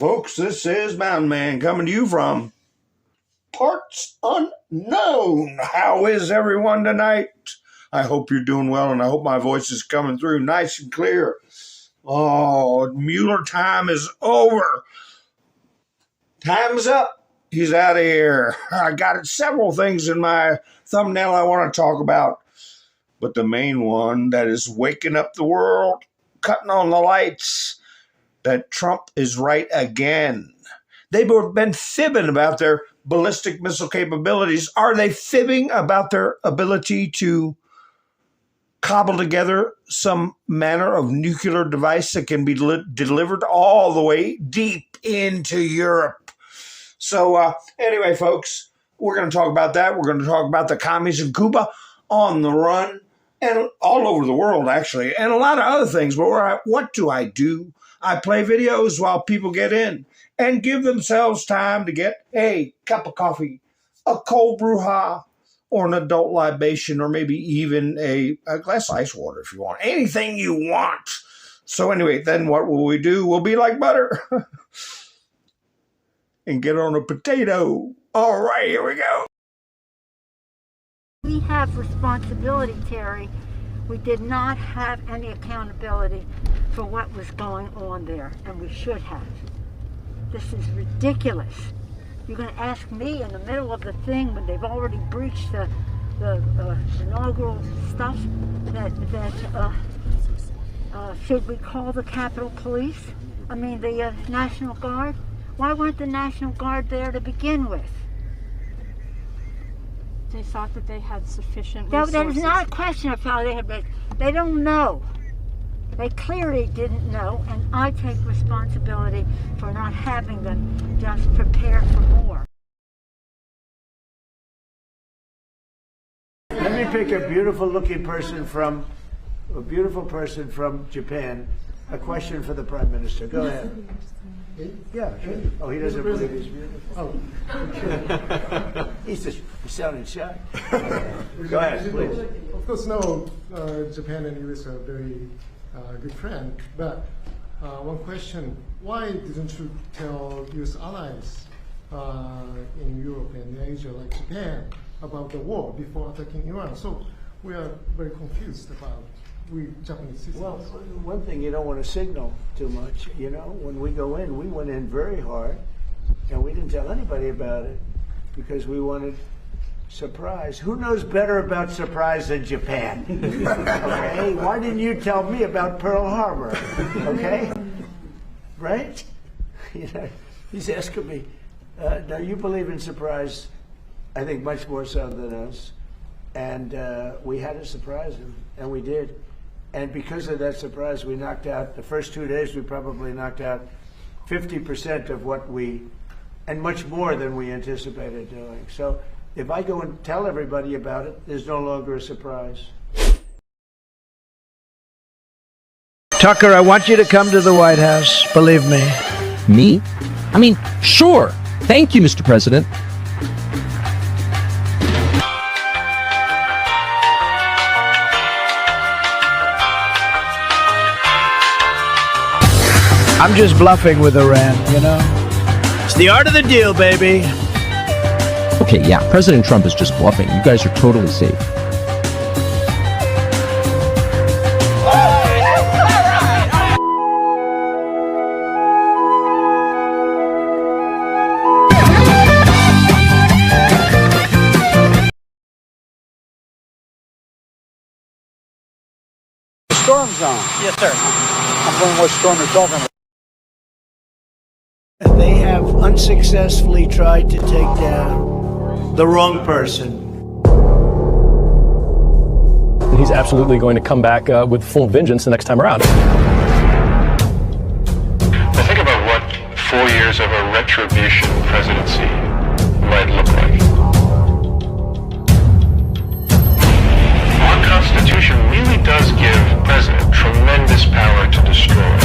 Folks, this is Mountain Man coming to you from parts unknown. How is everyone tonight? I hope you're doing well, and I hope my voice is coming through nice and clear. Oh, Mueller time is over. Time's up. He's out of here. I got several things in my thumbnail I want to talk about, but the main one that is waking up the world, cutting on the lights, that Trump is right again. They've been fibbing about their ballistic missile capabilities. Are they fibbing about their ability to cobble together some manner of nuclear device that can be delivered all the way deep into Europe? So anyway, folks, we're going to talk about that. We're going to talk about the commies in Cuba on the run and all over the world, actually, and a lot of other things. But what do? I play videos while people get in and give themselves time to get a cup of coffee, a cold bruja, or an adult libation, or maybe even a glass of ice water if you want. Anything you want. So anyway, then what will we do? We'll be like butter and get on a potato. All right, here we go. We have responsibility, Terry. We did not have any accountability for what was going on there, and we should have. This is ridiculous. You're going to ask me in the middle of the thing when they've already breached the inaugural stuff that should we call the Capitol Police? I mean the National Guard? Why weren't the National Guard there to begin with? They thought that they had sufficient resources. That is not a question of how they had been. They don't know. They clearly didn't know, and I take responsibility for not having them just prepare for more. Let me pick a beautiful person from Japan. A question for the Prime Minister. Go ahead. Yeah, sure. Oh, he doesn't believe he's beautiful. Oh. He's sounding shy. Go ahead, please. Of course, no, Japan and US are very good friends. But one question, why didn't you tell US allies in Europe and Asia, like Japan, about the war before attacking Iran? So we are very confused about we Japanese citizens. Well, one thing, you don't want to signal too much. You know, when we go in, we went in very hard, and we didn't tell anybody about it because we wanted surprise. Who knows better about surprise than Japan? Okay, why didn't you tell me about Pearl Harbor? Okay, right? You know, he's asking me. Now you believe in surprise, I think much more so than us, and we had to surprise him, and we did. And because of that surprise, we knocked out, the first 2 days, we probably knocked out 50% of what and much more than we anticipated doing. So if I go and tell everybody about it, there's no longer a surprise. Tucker, I want you to come to the White House, believe me. Me? I mean, sure. Thank you, Mr. President. I'm just bluffing with Iran, you know? It's the art of the deal, baby. Okay, yeah, President Trump is just bluffing. You guys are totally safe. Storm zone. Yes, sir. I'm wondering what storm you're talking about. They have unsuccessfully tried to take down the wrong person. He's absolutely going to come back with full vengeance the next time around. Now think about what 4 years of a retribution presidency might look like. Our Constitution really does give the president tremendous power to destroy.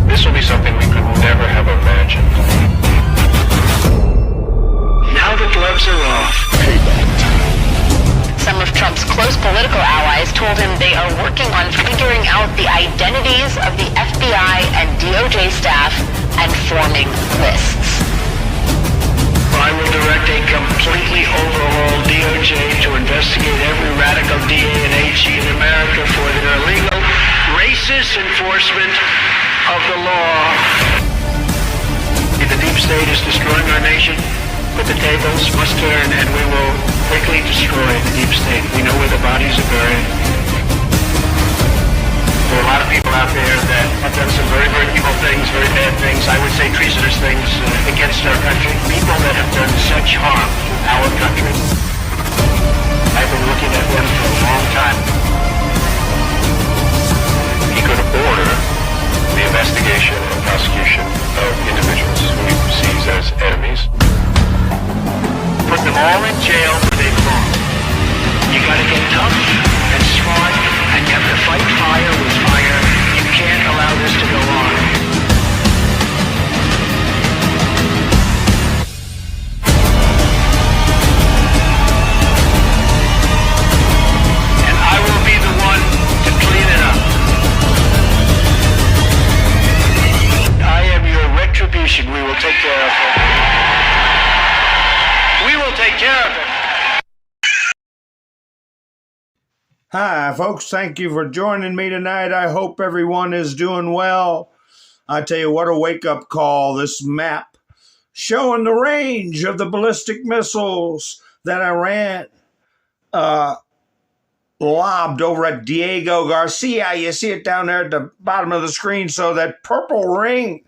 This will be something we could never have imagined. Now the gloves are off. Some of Trump's close political allies told him they are working on figuring out the identities of the FBI and DOJ staff righteous enforcement of the law. The deep state is destroying our nation, but the tables must turn and we will quickly destroy the deep state. We know where the bodies are buried. There are a lot of people out there that have done some very, very evil things, very bad things, I would say treasonous things against our country. People that have done such harm to our country. I've been looking at them for a long time. He could order the investigation and prosecution of individuals who he sees as enemies. Put them all in jail where they belong. You gotta get tough and smart, and you have to fight fire with fire. You can't allow this to go on. And I will be the one to clean it up. I am your retribution. We will take care of it. We will take care of it. Hi, folks. Thank you for joining me tonight. I hope everyone is doing well. I tell you what, a wake-up call. This map showing the range of the ballistic missiles that Iran lobbed over at Diego Garcia. You see it down there at the bottom of the screen. So that purple ring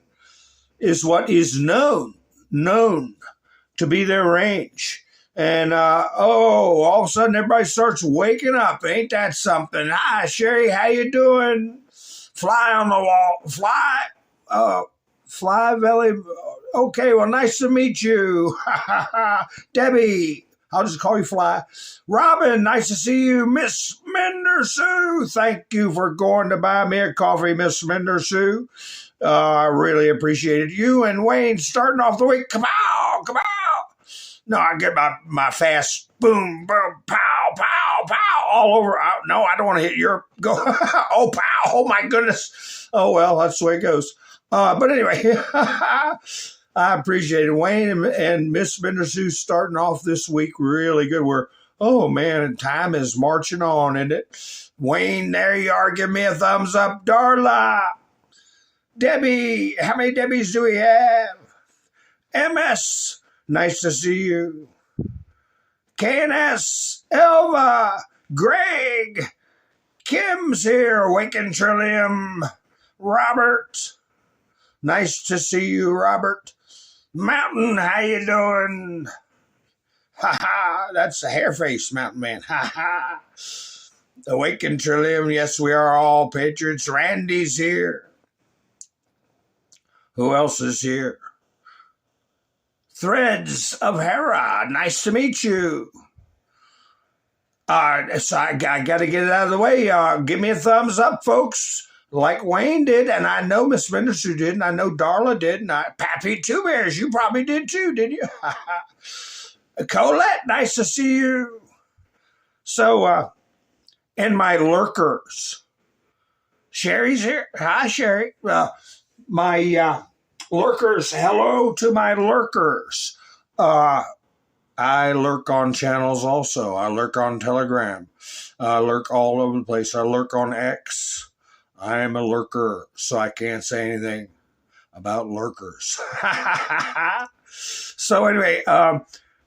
is what is known to be their range. And, all of a sudden everybody starts waking up. Ain't that something? Hi, Sherry, how you doing? Fly on the wall. Fly, Valley. Okay, well, nice to meet you. Debbie, I'll just call you Fly. Robin, nice to see you. Miss Minder Sue, thank you for going to buy me a coffee, Miss Minder Sue. I really appreciated you. And Wayne, starting off the week, come on. No, I get my fast boom, boom, pow, pow, pow all over. No, I don't want to hit your go. Oh, pow. Oh, my goodness. Oh, well, that's the way it goes. But anyway, I appreciate it. Wayne and Miss Bender Sue starting off this week really good. Oh, man, time is marching on, isn't it? Wayne, there you are. Give me a thumbs up. Darla. Debbie, how many Debbies do we have? MS. Nice to see you. KNS, Elva, Greg, Kim's here, Waking Trillium, Robert. Nice to see you, Robert. Mountain, how you doing? Ha, that's the hair face, Mountain Man. Ha. Awaken Trillium, yes, we are all patriots. Randy's here. Who else is here? Threads of Hera, nice to meet you. So I got to get it out of the way. Give me a thumbs up, folks, like Wayne did, and I know Miss Minister did, and I know Darla did, and Pappy Two Bears, you probably did too, didn't you? Colette, nice to see you. So, and my lurkers. Sherry's here. Hi, Sherry. My lurkers, hello to my lurkers. I lurk on channels also. I lurk on Telegram. I lurk all over the place. I lurk on X. I am a lurker, so I can't say anything about lurkers. So anyway,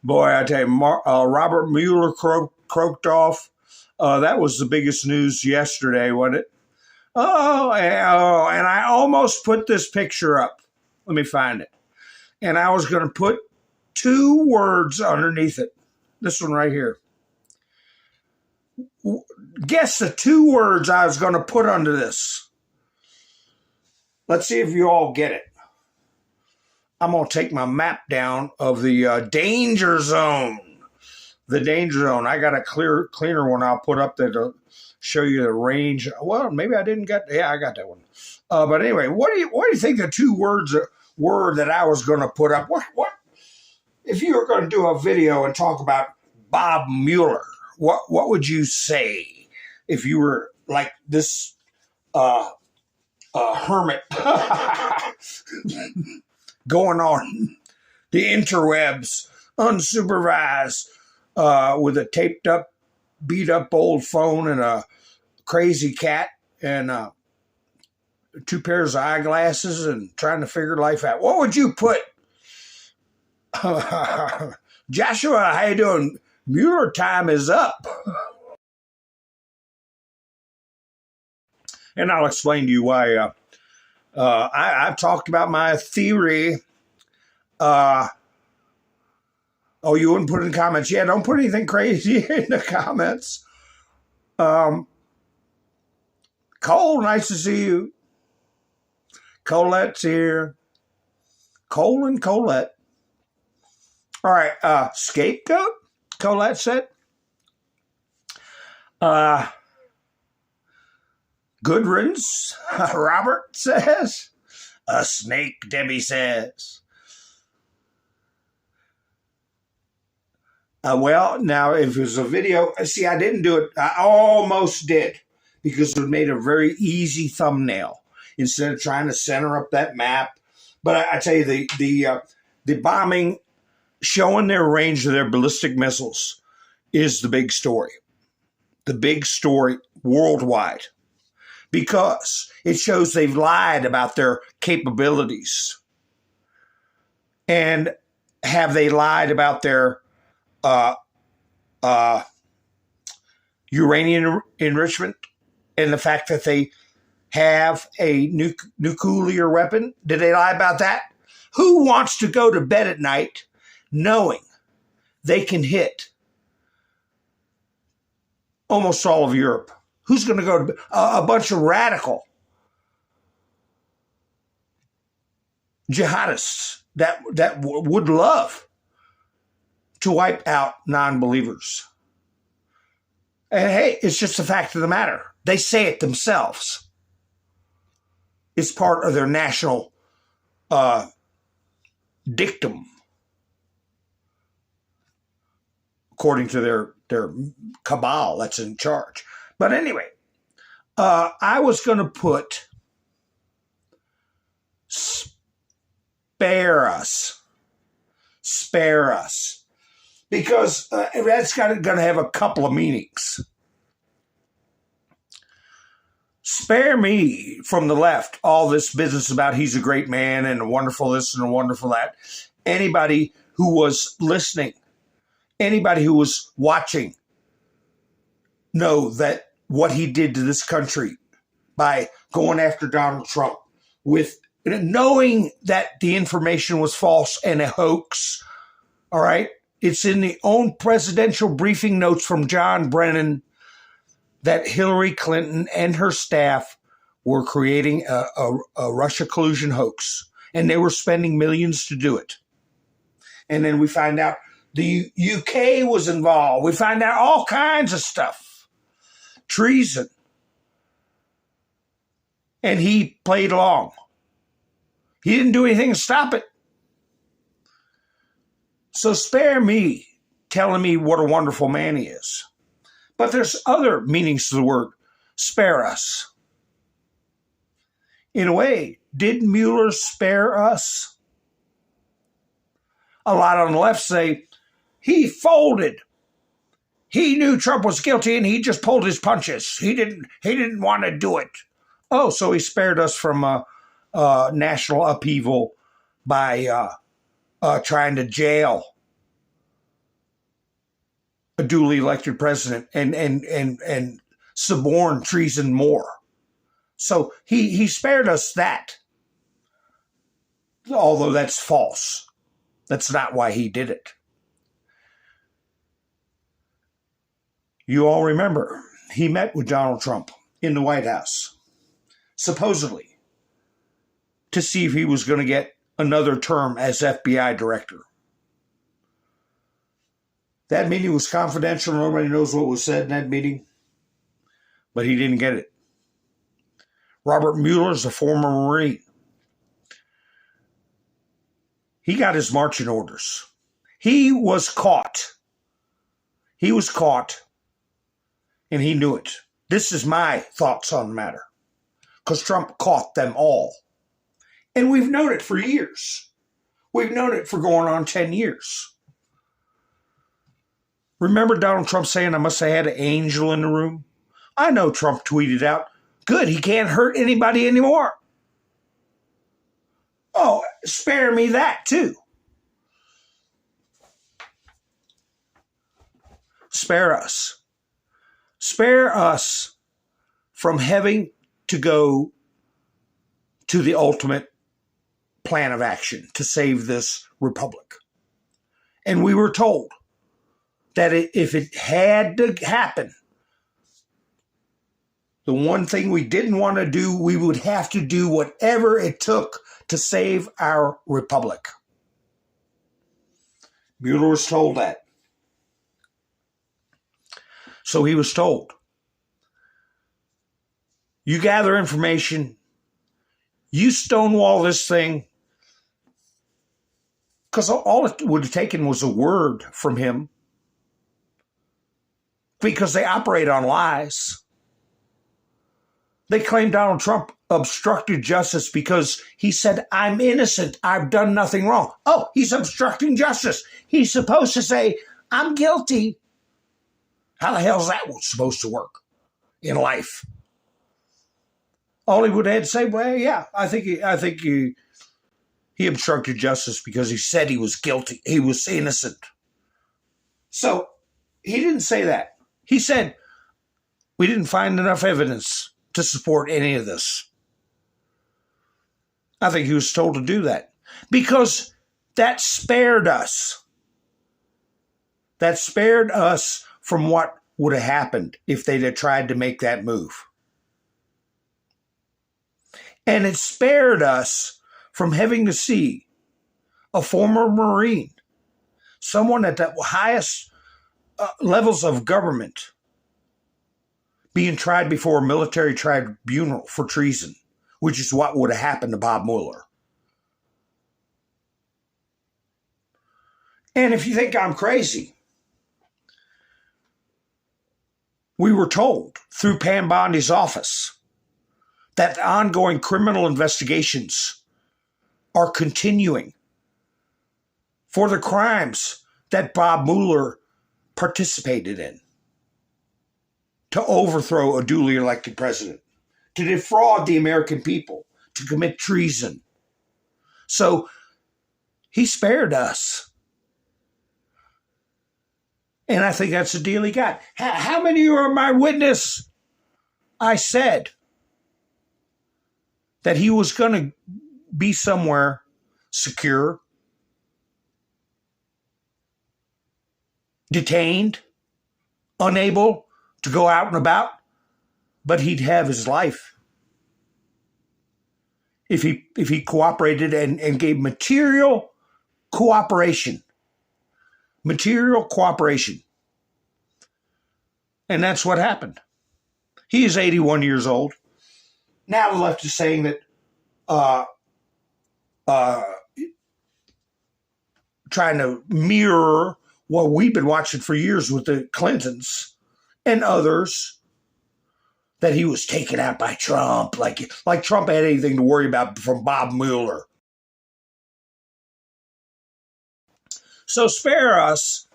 boy, I tell you, Robert Mueller croaked off. That was the biggest news yesterday, wasn't it? Oh, and I almost put this picture up. Let me find it. And I was going to put 2 words underneath it. This one right here. Guess the 2 words I was going to put under this. Let's see if you all get it. I'm going to take my map down of the danger zone. The danger zone. I got a cleaner one I'll put up there to show you the range. Well, maybe I didn't get. Yeah, I got that one. But anyway, what do you think the 2 words were that I was going to put up? What if you were going to do a video and talk about Bob Mueller? What would you say if you were like this hermit going on the interwebs, unsupervised, with a taped up, beat up old phone and a crazy cat and two pairs of eyeglasses and trying to figure life out. What would you put? Joshua, how you doing? Mueller time is up. And I'll explain to you why. I've talked about my theory. Oh, you wouldn't put it in comments? Yeah, don't put anything crazy in the comments. Cole, nice to see you. Colette's here. Cole and Colette. All right, scapegoat, Colette said. Good riddance, Robert says. A snake, Debbie says. Well, now, if it was a video, see, I didn't do it. I almost did because it made a very easy thumbnail instead of trying to center up that map. But I tell you, the bombing, showing their range of their ballistic missiles is the big story. The big story worldwide. Because it shows they've lied about their capabilities. And have they lied about their uranium enrichment and the fact that they have a nuclear weapon? Did they lie about that? Who wants to go to bed at night knowing they can hit almost all of Europe? Who's going to go to a bunch of radical jihadists that would love to wipe out non-believers? And hey, it's just a fact of the matter. They say it themselves. It's part of their national dictum, according to their cabal that's in charge. But anyway, I was going to put spare us, because that's going to have a couple of meanings. Spare me from the left all this business about he's a great man and a wonderful this and a wonderful that. Anybody who was listening, anybody who was watching, know that what he did to this country by going after Donald Trump, with knowing that the information was false and a hoax. All right. It's in the own presidential briefing notes from John Brennan that Hillary Clinton and her staff were creating a Russia collusion hoax, and they were spending millions to do it. And then we find out the UK was involved. We find out all kinds of stuff. Treason. And he played along. He didn't do anything to stop it. So spare me telling me what a wonderful man he is. But there's other meanings to the word spare us. In a way, did Mueller spare us? A lot on the left say he folded. He knew Trump was guilty and he just pulled his punches. He didn't want to do it. Oh, so he spared us from national upheaval by trying to jail a duly elected president and suborn treason more. So he spared us that. Although that's false. That's not why he did it. You all remember, he met with Donald Trump in the White House, supposedly, to see if he was going to get another term as FBI director. That meeting was confidential. Nobody knows what was said in that meeting, but he didn't get it. Robert Mueller is a former Marine. He got his marching orders. He was caught. He was caught. And he knew it. This is my thoughts on the matter. Because Trump caught them all. And we've known it for years. We've known it for going on 10 years. Remember Donald Trump saying, I must have had an angel in the room? I know Trump tweeted out, good, he can't hurt anybody anymore. spare me that too. Spare us. Spare us from having to go to the ultimate plan of action to save this republic. And we were told that if it had to happen, the one thing we didn't want to do, we would have to do whatever it took to save our republic. Mueller was told that. So he was told, you gather information, you stonewall this thing, because all it would have taken was a word from him, because they operate on lies. They claim Donald Trump obstructed justice because he said, I'm innocent, I've done nothing wrong. Oh, he's obstructing justice. He's supposed to say, I'm guilty. How the hell is that supposed to work in life? All he would have to say, well, yeah, I think he obstructed justice because he said he was guilty. He was innocent. So he didn't say that. He said, we didn't find enough evidence to support any of this. I think he was told to do that because that spared us. That spared us from what would have happened if they'd have tried to make that move. And it spared us from having to see a former Marine, someone at the highest levels of government, being tried before a military tribunal for treason, which is what would have happened to Bob Mueller. And if you think I'm crazy, we were told through Pam Bondi's office that the ongoing criminal investigations are continuing for the crimes that Bob Mueller participated in, to overthrow a duly elected president, to defraud the American people, to commit treason. So he spared us. And I think that's the deal he got. How many are my witness? I said that he was going to be somewhere secure, detained, unable to go out and about, but he'd have his life if he cooperated and gave material cooperation. Material cooperation. And that's what happened. He is 81 years old. Now the left is saying that trying to mirror what we've been watching for years with the Clintons and others, that he was taken out by Trump, like Trump had anything to worry about from Bob Mueller. So spare us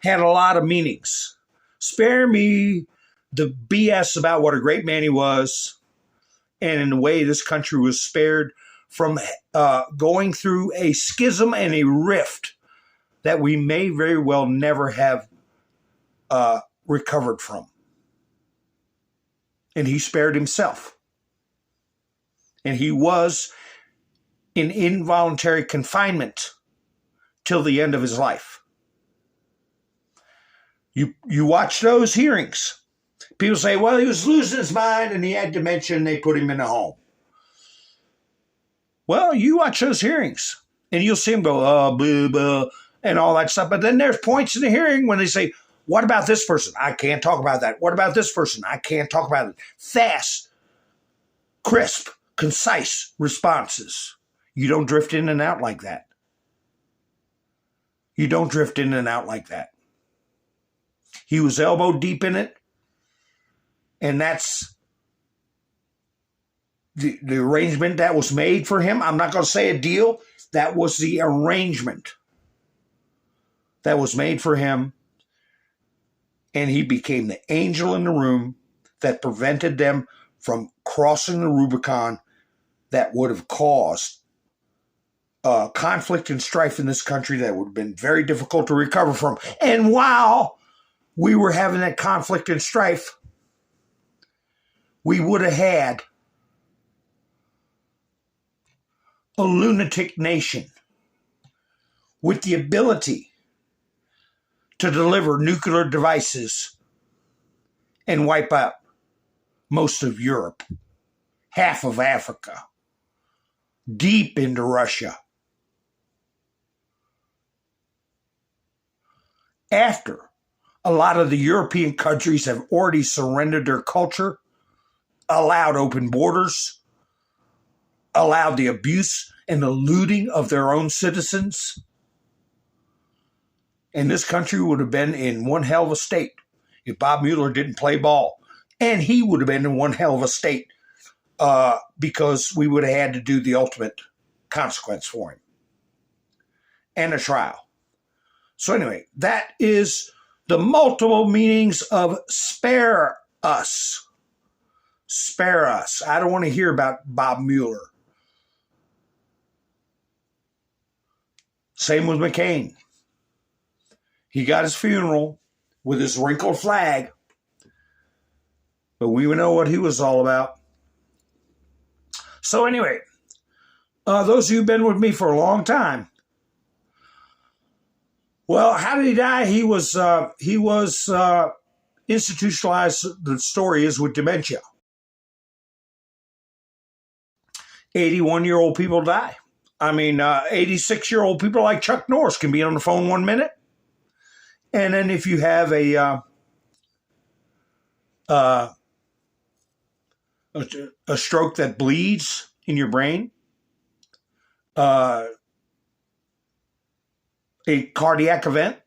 had a lot of meanings. Spare me the BS about what a great man he was, and in a way this country was spared from going through a schism and a rift that we may very well never have recovered from. And he spared himself. And he was in involuntary confinement till the end of his life. You watch those hearings. People say, well, he was losing his mind and he had dementia and they put him in a home. Well, you watch those hearings and you'll see him go, blah, blah, and all that stuff. But then there's points in the hearing when they say, what about this person? I can't talk about that. What about this person? I can't talk about it. Fast, crisp, concise responses. You don't drift in and out like that. You don't drift in and out like that. He was elbow deep in it. And that's the arrangement that was made for him. I'm not going to say a deal. That was the arrangement that was made for him. And he became the angel in the room that prevented them from crossing the Rubicon that would have caused conflict and strife in this country that would have been very difficult to recover from. And while we were having that conflict and strife, we would have had a lunatic nation with the ability to deliver nuclear devices and wipe out most of Europe, half of Africa, deep into Russia. After a lot of the European countries have already surrendered their culture, allowed open borders, allowed the abuse and the looting of their own citizens, and this country would have been in one hell of a state if Bob Mueller didn't play ball. And he would have been in one hell of a state because we would have had to do the ultimate consequence for him and a trial. So anyway, that is the multiple meanings of spare us. Spare us. I don't want to hear about Bob Mueller. Same with McCain. He got his funeral with his wrinkled flag, but we know what he was all about. So anyway, those of you who've been with me for a long time, well, how did he die? He was institutionalized. The story is with dementia. 81-year-old people die. I mean, 86-year-old people like Chuck Norris can be on the phone 1 minute. And then if you have a stroke that bleeds in your brain, a cardiac event,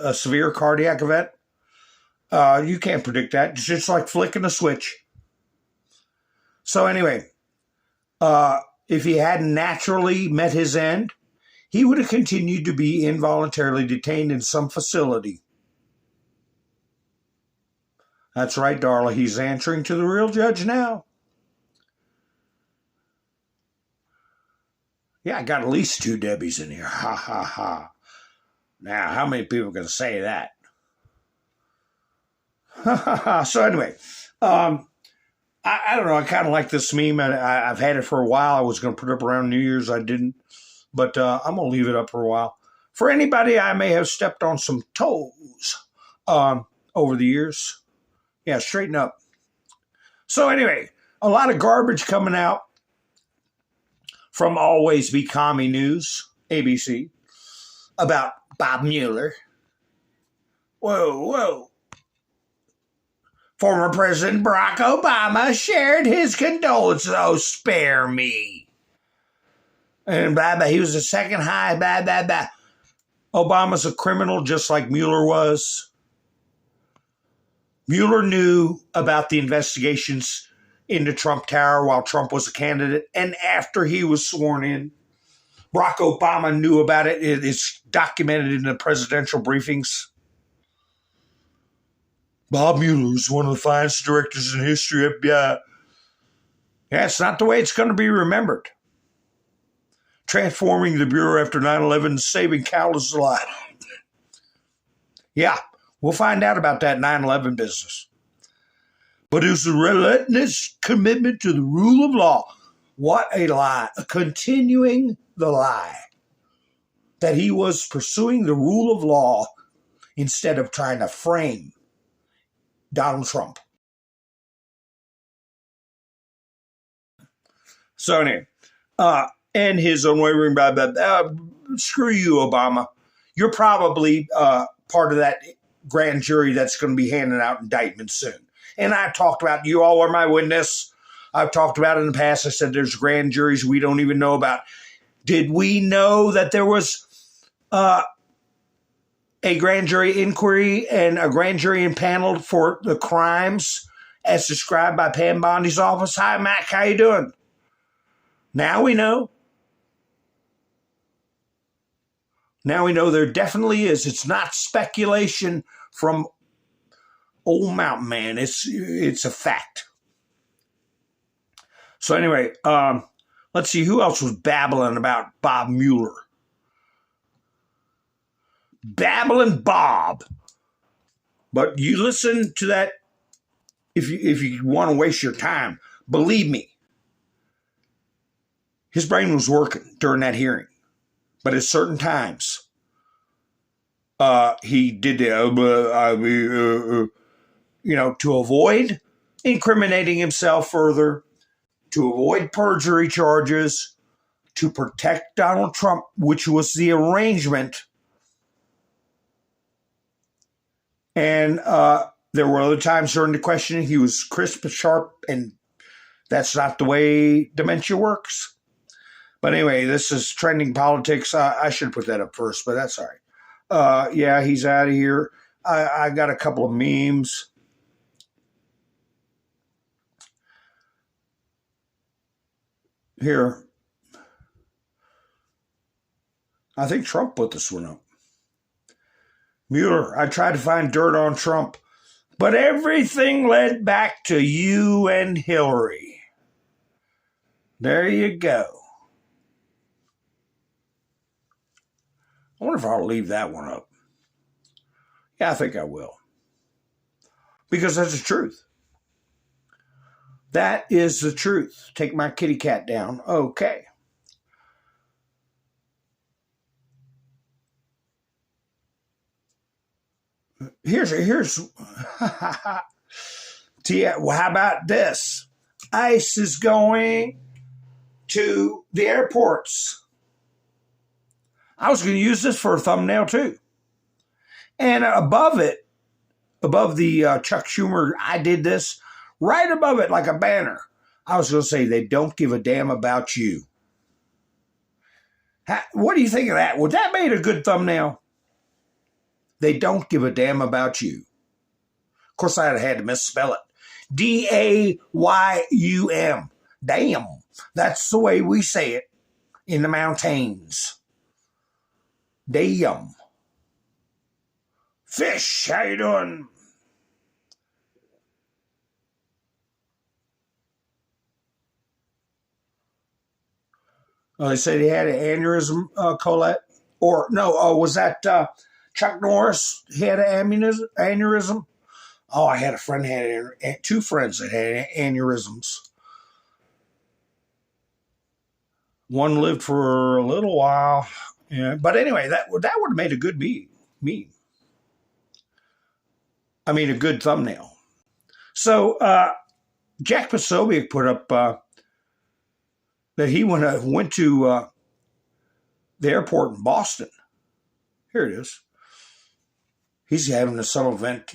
a severe cardiac event, you can't predict that. It's just like flicking a switch. So anyway, if he hadn't naturally met his end, he would have continued to be involuntarily detained in some facility. That's right, Darla. He's answering to the real judge now. Yeah, I got at least 2 Debbies in here. Ha, ha, ha. Now, how many people can say that? Ha, ha, ha. So anyway, I don't know. I kind of like this meme. I've had it for a while. I was going to put it up around New Year's. I didn't. But I'm going to leave it up for a while. For anybody, I may have stepped on some toes over the years. Yeah, straighten up. So anyway, a lot of garbage coming out from Always Be Commie News, ABC, about Bob Mueller. Whoa, whoa. Former President Barack Obama shared his condolences. Oh, spare me. And blah, blah, he was the second high, blah, blah, blah. Obama's a criminal just like Mueller was. Mueller knew about the investigations into Trump Tower while Trump was a candidate. And after he was sworn in, Barack Obama knew about it. It is documented in the presidential briefings. Bob Mueller is one of the finest directors in history, FBI. Yeah, it's not the way it's going to be remembered. Transforming the Bureau after 9/11, saving countless lives. Yeah, we'll find out about that 9/11 business. But it was a relentless commitment to the rule of law. What a lie. Continuing the lie that he was pursuing the rule of law instead of trying to frame Donald Trump. So anyway, and his unwavering blah, blah, blah. Screw you, Obama. You're probably part of that grand jury that's going to be handing out indictments soon. And I talked about, you all are my witness. I've talked about it in the past. I said there's grand juries we don't even know about. Did we know that there was a grand jury inquiry and a grand jury impaneled for the crimes as described by Pam Bondi's office? Hi, Mac. How you doing? Now we know. Now we know there definitely is. It's not speculation from old mountain man. It's a fact. So anyway, Let's see, who else was babbling about Bob Mueller? Babbling Bob. But you listen to that if you want to waste your time. Believe me, his brain was working during that hearing. But at certain times, he did the, to avoid incriminating himself further, to avoid perjury charges, to protect Donald Trump, which was the arrangement. And there were other times during the questioning he was crisp and sharp, and that's not the way dementia works. But anyway, this is trending politics. I should put that up first, but that's all right. Yeah, he's out of here. I got a couple of memes. Here. I think Trump put this one up. Mueller, I tried to find dirt on Trump, but everything led back to you and Hillary. There you go. I wonder if I'll leave that one up. Yeah, I think I will. Because that's the truth. That is the truth. Take my kitty cat down. Okay. Here's how about this? ICE is going to the airports. I was going to use this for a thumbnail too. And above it, above the Chuck Schumer, I did this, right above it like a banner, I was going to say, they don't give a damn about you. What do you think of that? Would that make a good thumbnail? They don't give a damn about you. Of course, I had to misspell it. D-A-Y-U-M. Damn. That's the way we say it in the mountains. Damn. Fish, how you doing? They said he had an aneurysm, Colette. Or, no, was that Chuck Norris? He had an aneurysm? Oh, I had a friend that had two friends that had aneurysms. One lived for a little while. Yeah, but anyway, that would have made a good meme. I mean, a good thumbnail. So Jack Posobiec put up that he went to the airport in Boston. Here it is. He's having some event.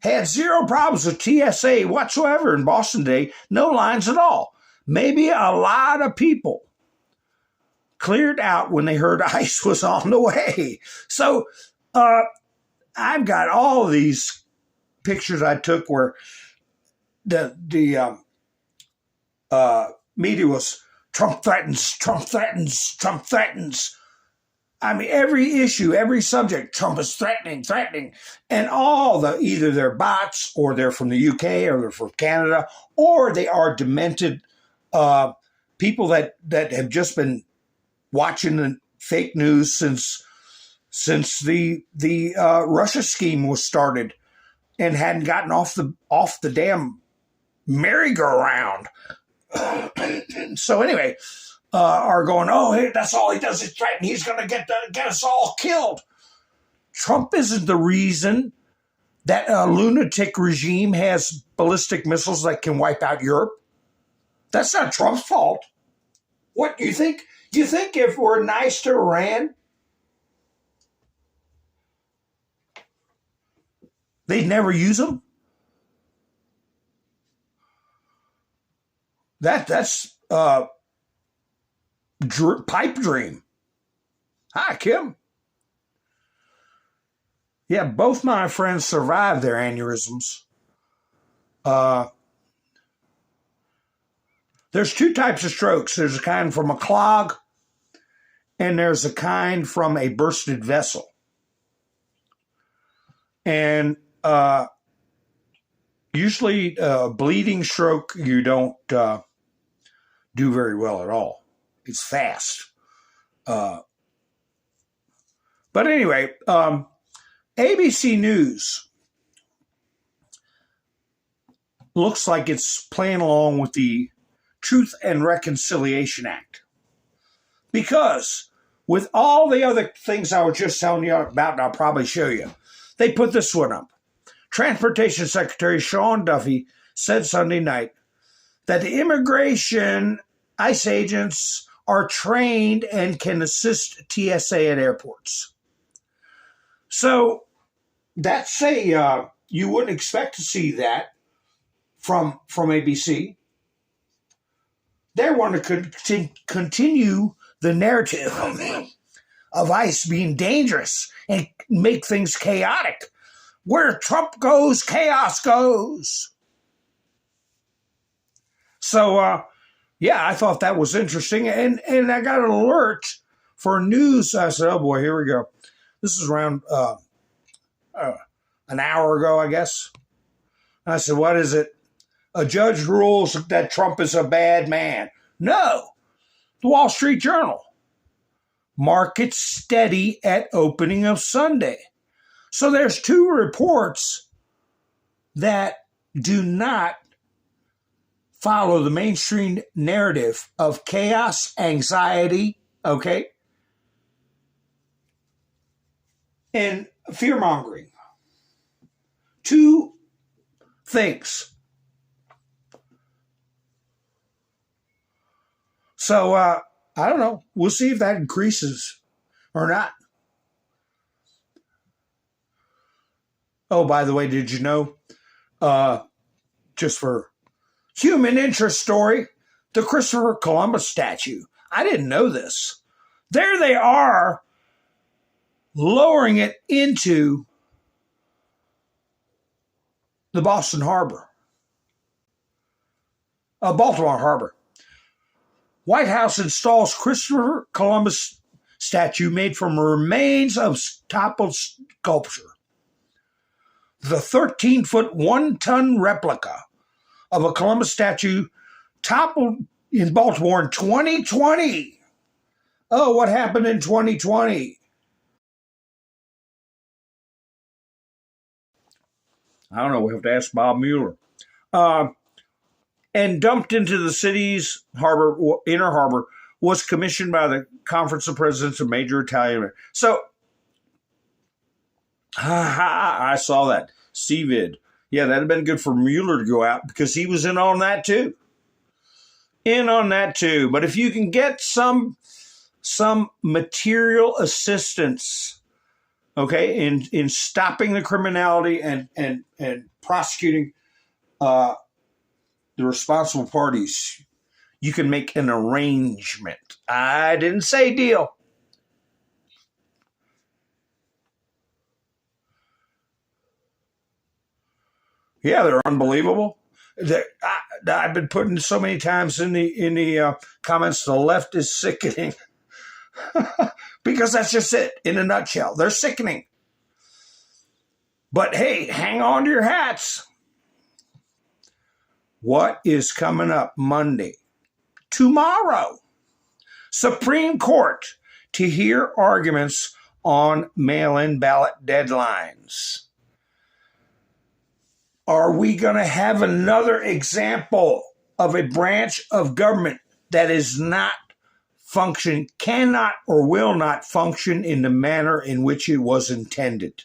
Had zero problems with TSA whatsoever in Boston today. No lines at all. Maybe a lot of people cleared out when they heard ICE was on the way. So I've got all of these pictures I took where the media was Trump threatens, Trump threatens, Trump threatens. I mean, every issue, every subject, Trump is threatening. And all either they're bots or they're from the UK or they're from Canada or they are demented people that have just been watching the fake news since the Russia scheme was started and hadn't gotten off the damn merry-go-round. So anyway, are going, oh, hey, that's all he does is threaten. He's going to get us all killed. Trump isn't the reason that a lunatic regime has ballistic missiles that can wipe out Europe. That's not Trump's fault. What do you think? Do you think if we're nice to Iran, they'd never use them? That's pipe dream. Hi, Kim. Yeah, both my friends survived their aneurysms. There's two types of strokes. There's a kind from a clog, and there's a kind from a bursted vessel. And usually, bleeding stroke, you don't do very well at all. It's fast. But anyway, ABC News looks like it's playing along with the Truth and Reconciliation Act. Because with all the other things I was just telling you about, and I'll probably show you, they put this one up. Transportation Secretary Sean Duffy said Sunday night that the immigration ICE agents are trained and can assist TSA at airports. So that's you wouldn't expect to see that from ABC. They want to continue the narrative of ICE being dangerous and make things chaotic. Where Trump goes, chaos goes. So, yeah, I thought that was interesting. And I got an alert for news. I said, oh, boy, here we go. This is around an hour ago, I guess. I said, what is it? A judge rules that Trump is a bad man. No. The Wall Street Journal. Market steady at opening of Sunday. So there's two reports that do not follow the mainstream narrative of chaos, anxiety, okay, and fear-mongering. Two things. So, I don't know. We'll see if that increases or not. Oh, by the way, did you know, just for human interest story, the Christopher Columbus statue. I didn't know this. There they are, lowering it into the Boston Harbor. Baltimore Harbor. White House installs Christopher Columbus statue made from remains of toppled sculpture. The 13-foot, 1-ton replica of a Columbus statue toppled in Baltimore in 2020. Oh, what happened in 2020? I don't know. We have to ask Bob Mueller. And dumped into the city's harbor, inner harbor, was commissioned by the Conference of Presidents of Major Italian. So, I saw that. CVID. Yeah, that'd have been good for Mueller to go out because he was in on that too. But if you can get some material assistance, okay, in stopping the criminality and prosecuting the responsible parties, you can make an arrangement. I didn't say deal. Yeah, they're unbelievable. I've been putting so many times in the comments, the left is sickening. Because that's just it in a nutshell. They're sickening. But hey, hang on to your hats. What is coming up Monday? Tomorrow, Supreme Court to hear arguments on mail-in ballot deadlines. Are we going to have another example of a branch of government that is not function, cannot or will not function in the manner in which it was intended?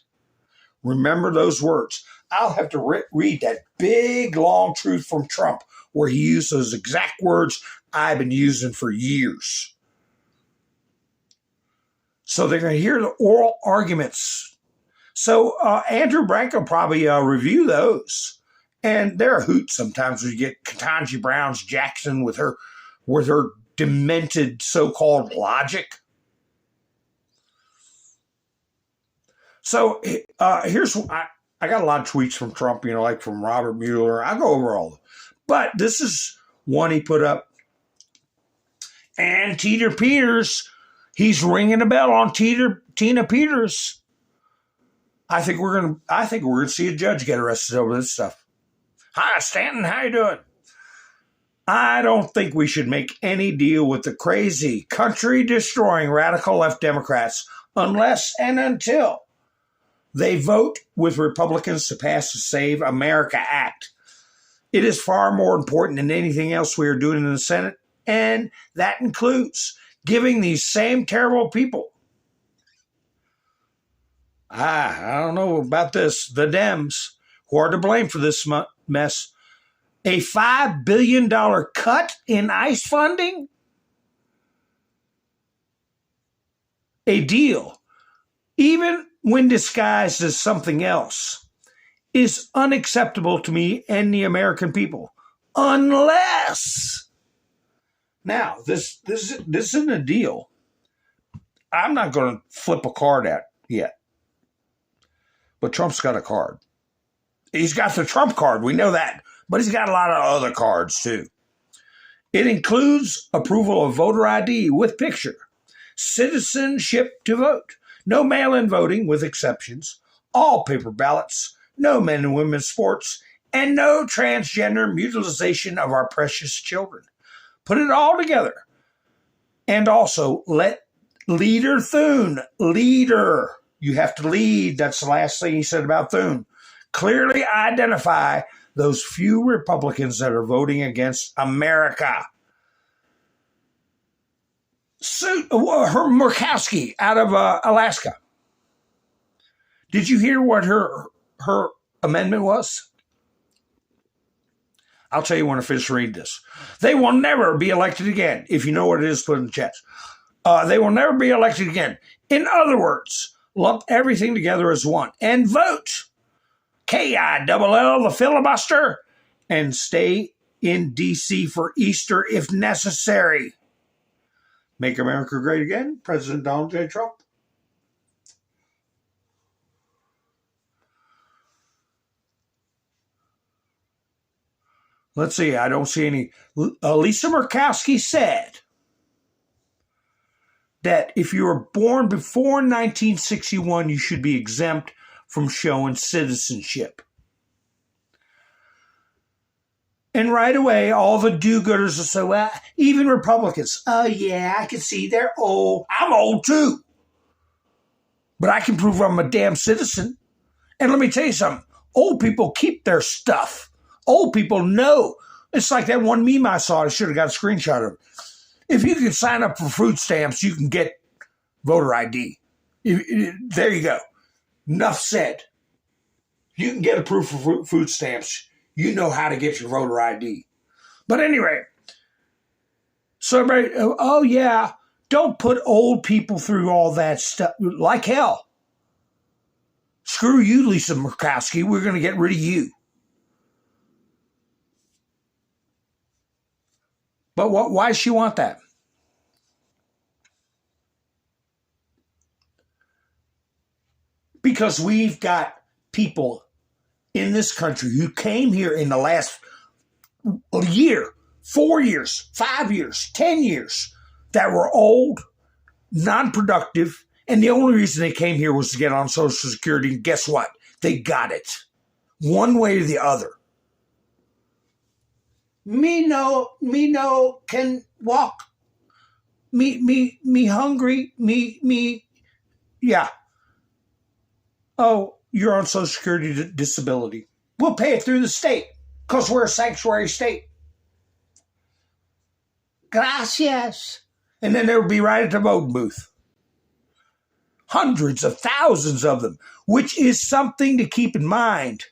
Remember those words. I'll have to read that big, long truth from Trump where he used those exact words I've been using for years. So they're going to hear the oral arguments. So Andrew Brank will probably review those. And they're a hoot sometimes when you get Ketanji Brown Jackson with her demented so-called logic. So here's, I got a lot of tweets from Trump, like from Robert Mueller. I'll go over all of them. But this is one he put up. And Tina Peters, he's ringing a bell on Tina Peters. I think we're gonna see a judge get arrested over this stuff. Hi, Stanton, how you doing? I don't think we should make any deal with the crazy, country-destroying radical left Democrats unless and until they vote with Republicans to pass the Save America Act. It is far more important than anything else we are doing in the Senate, and that includes giving these same terrible people, I don't know about this, the Dems, who are to blame for this mess, a $5 billion cut in ICE funding? A deal, even when disguised as something else, is unacceptable to me and the American people. Unless, now, this isn't a deal. I'm not going to flip a card out yet. But Trump's got a card. He's got the Trump card, we know that. But he's got a lot of other cards, too. It includes approval of voter ID with picture, citizenship to vote, no mail-in voting with exceptions, all paper ballots, no men and women's sports, and no transgender mutilization of our precious children. Put it all together. And also let Leader Thune, you have to lead, that's the last thing he said about Thune, clearly identify those few Republicans that are voting against America. Her Murkowski out of Alaska. Did you hear what her amendment was? I'll tell you when I finish reading this. They will never be elected again. If you know what it is, put it in the chat. They will never be elected again. In other words, lump everything together as one and vote. K-I-double-L, the filibuster, and stay in D.C. for Easter if necessary. Make America great again, President Donald J. Trump. Let's see, I don't see any. Lisa Murkowski said that if you were born before 1961, you should be exempt from showing citizenship. And right away, all the do-gooders will say, well, even Republicans, oh yeah, I can see they're old. I'm old too. But I can prove I'm a damn citizen. And let me tell you something, old people keep their stuff. Old people know. It's like that one meme I saw, I should have got a screenshot of it. If you can sign up for food stamps, you can get voter ID. There you go. Enough said. You can get a proof of food stamps. You know how to get your voter ID. But anyway, so everybody, oh yeah, don't put old people through all that stuff. Like hell. Screw you, Lisa Murkowski. We're going to get rid of you. But why does she want that? Because we've got people in this country who came here in the last year, 4 years, 5 years, 10 years, that were old, non-productive, and the only reason they came here was to get on Social Security, and guess what? They got it. One way or the other. Me no can walk. Me hungry. Yeah. Oh, you're on Social Security disability. We'll pay it through the state because we're a sanctuary state. Gracias. And then they'll be right at the voting booth. Hundreds of thousands of them, which is something to keep in mind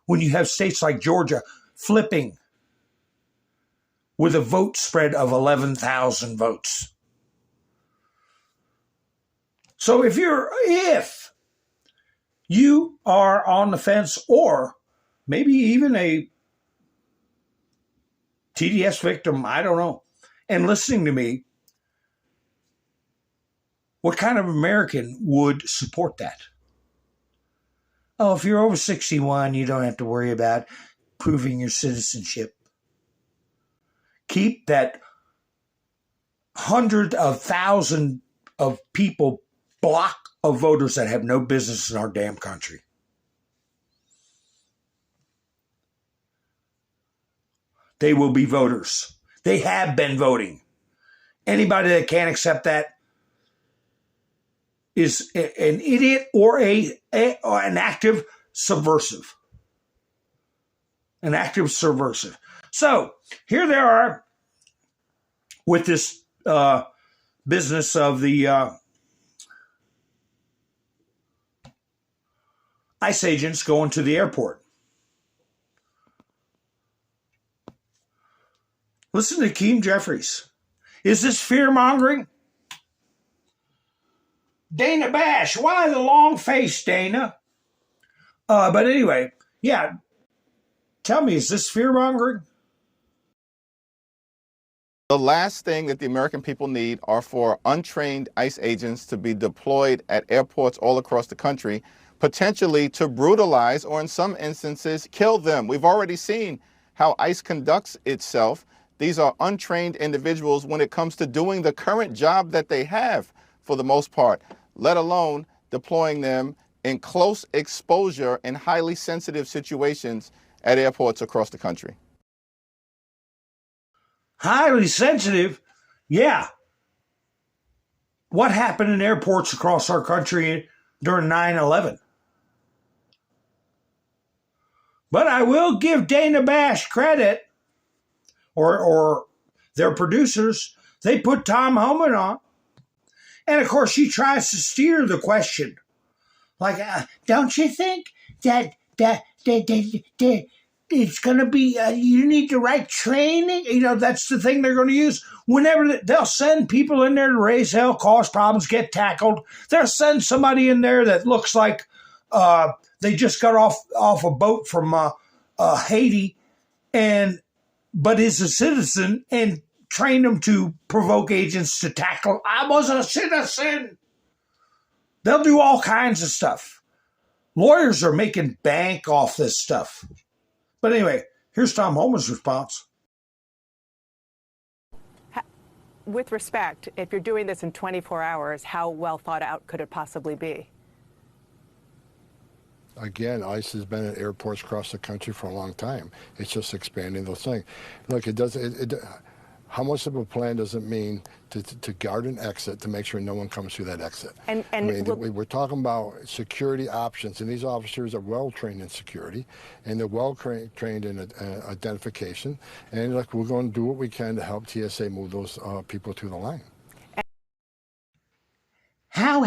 when you have states like Georgia flipping with a vote spread of 11,000 votes. So if you are on the fence, or maybe even a TDS victim, I don't know, and listening to me, what kind of American would support that? Oh, if you're over 61, you don't have to worry about proving your citizenship. Keep that hundred of thousand of people block of voters that have no business in our damn country. they will be voters. They have been voting. Anybody that can't accept that is an idiot or an active subversive. An active subversive. So here they are with this business of the ICE agents going to the airport. Listen to Keem Jeffries. Is this fear-mongering? Dana Bash, why the long face, Dana? But anyway, yeah, tell me, is this fear-mongering? The last thing that the American people need are for untrained ICE agents to be deployed at airports all across the country, potentially to brutalize or in some instances kill them. We've already seen how ICE conducts itself. These are untrained individuals when it comes to doing the current job that they have for the most part, let alone deploying them in close exposure in highly sensitive situations at airports across the country. Highly sensitive? Yeah. What happened in airports across our country during 9/11? But I will give Dana Bash credit, or their producers. They put Tom Homan on. And of course, she tries to steer the question. Like, don't you think that it's going to be, you need the right training? You know, that's the thing they're going to use. Whenever they'll send people in there to raise hell, cause problems, get tackled. They'll send somebody in there that looks like they just got off a boat from Haiti, but is a citizen, and train them to provoke agents to tackle. I was a citizen. They'll do all kinds of stuff. Lawyers are making bank off this stuff. But anyway, here's Tom Homan's response. With respect, if you're doing this in 24 hours, how well thought out could it possibly be? Again, ICE has been at airports across the country for a long time. It's just expanding those things. Look, how much of a plan does it mean to guard an exit to make sure no one comes through that exit? And I mean, we're talking about security options, and these officers are well trained in security, and they're well trained in identification. And look, we're going to do what we can to help TSA move those people through the line. How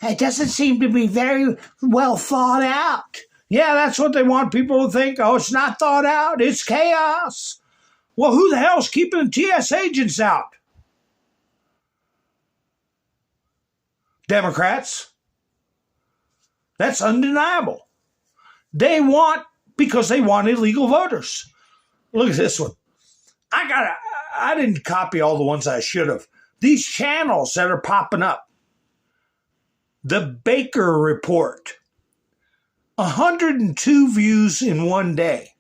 it doesn't seem to be very well thought out. Yeah, that's what they want people to think. Oh, it's not thought out. It's chaos. Well, who the hell's keeping the TS agents out? Democrats. That's undeniable. Because they want illegal voters. Look at this one. I didn't copy all the ones I should have. These channels that are popping up. The Baker Report. 102 views in one day.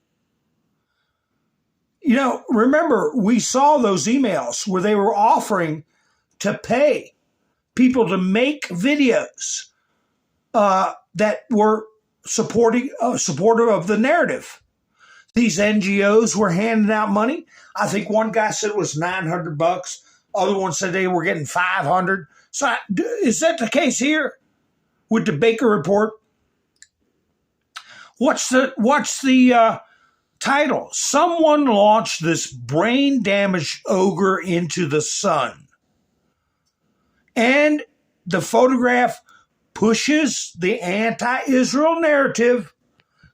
You know, remember, we saw those emails where they were offering to pay people to make videos that were supportive of the narrative. These NGOs were handing out money. I think one guy said it was $900. Other one said they were getting $500. So is that the case here with the Baker Report? What's the title? Someone launched this brain-damaged ogre into the sun. And the photograph pushes the anti-Israel narrative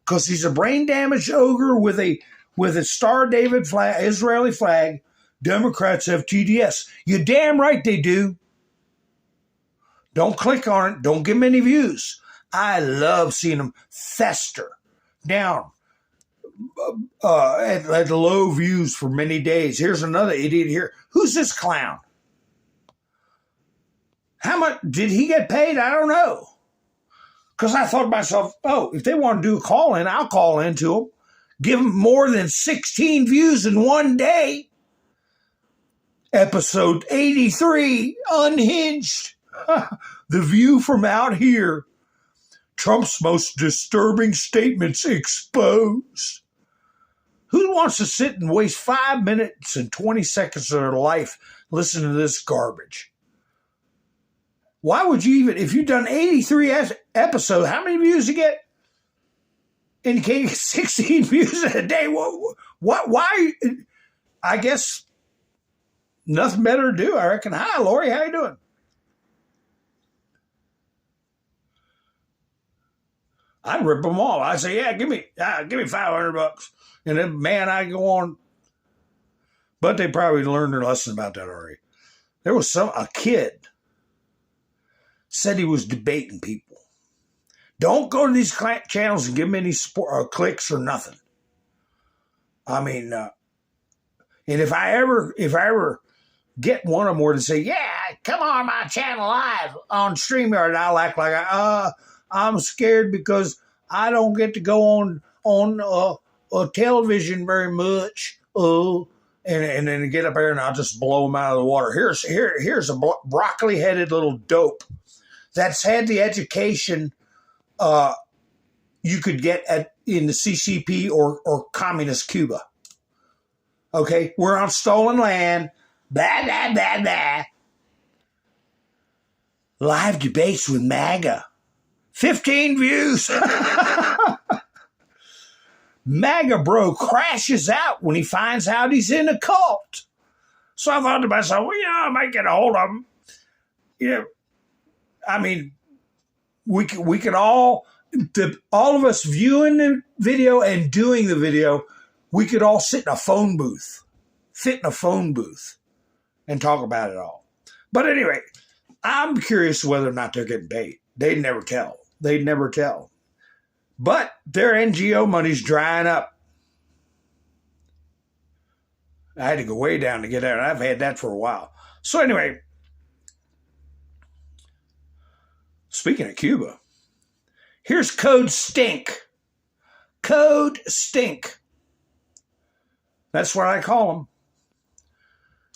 because he's a brain-damaged ogre with a Star David flag, Israeli flag. Democrats have TDS. You're damn right they do. Don't click on it. Don't give them any views. I love seeing them fester down at low views for many days. Here's another idiot here. Who's this clown? How much did he get paid? I don't know. Because I thought to myself, oh, if they want to do a call-in, I'll call in to them. Give them more than 16 views in one day. Episode 83, Unhinged. The View from Out Here. Trump's most disturbing statements exposed. Who wants to sit and waste 5 minutes and 20 seconds of their life listening to this garbage? Why would you even, if you've done 83 episodes, how many views you get? Indicating 16 views a day. Why? I guess nothing better to do, I reckon. Hi, Lori, how you doing? I'd rip them all. I say, yeah, give me $500. And then, man, I go on. But they probably learned their lesson about that already. There was a kid said he was debating people. Don't go to these channels and give them any clicks or nothing. I mean, and if I ever get one of them to say, yeah, come on my channel live on StreamYard, I'll act like I'm scared because I don't get to go on television very much. And then get up there and I'll just blow them out of the water. Here's a broccoli-headed little dope that's had the education you could get in the CCP or communist Cuba. Okay, we're on stolen land. Blah, blah, blah, blah. Live debates with MAGA. 15 views. MAGA bro crashes out when he finds out he's in a cult. So I thought to myself, well, I might get a hold of him. I mean, we could all of us viewing the video and doing the video, we could all fit in a phone booth and talk about it all. But anyway, I'm curious whether or not they're getting paid. They'd never tell. But their NGO money's drying up. I had to go way down to get out. I've had that for a while. So anyway, speaking of Cuba, here's Code Stink. Code Stink. That's what I call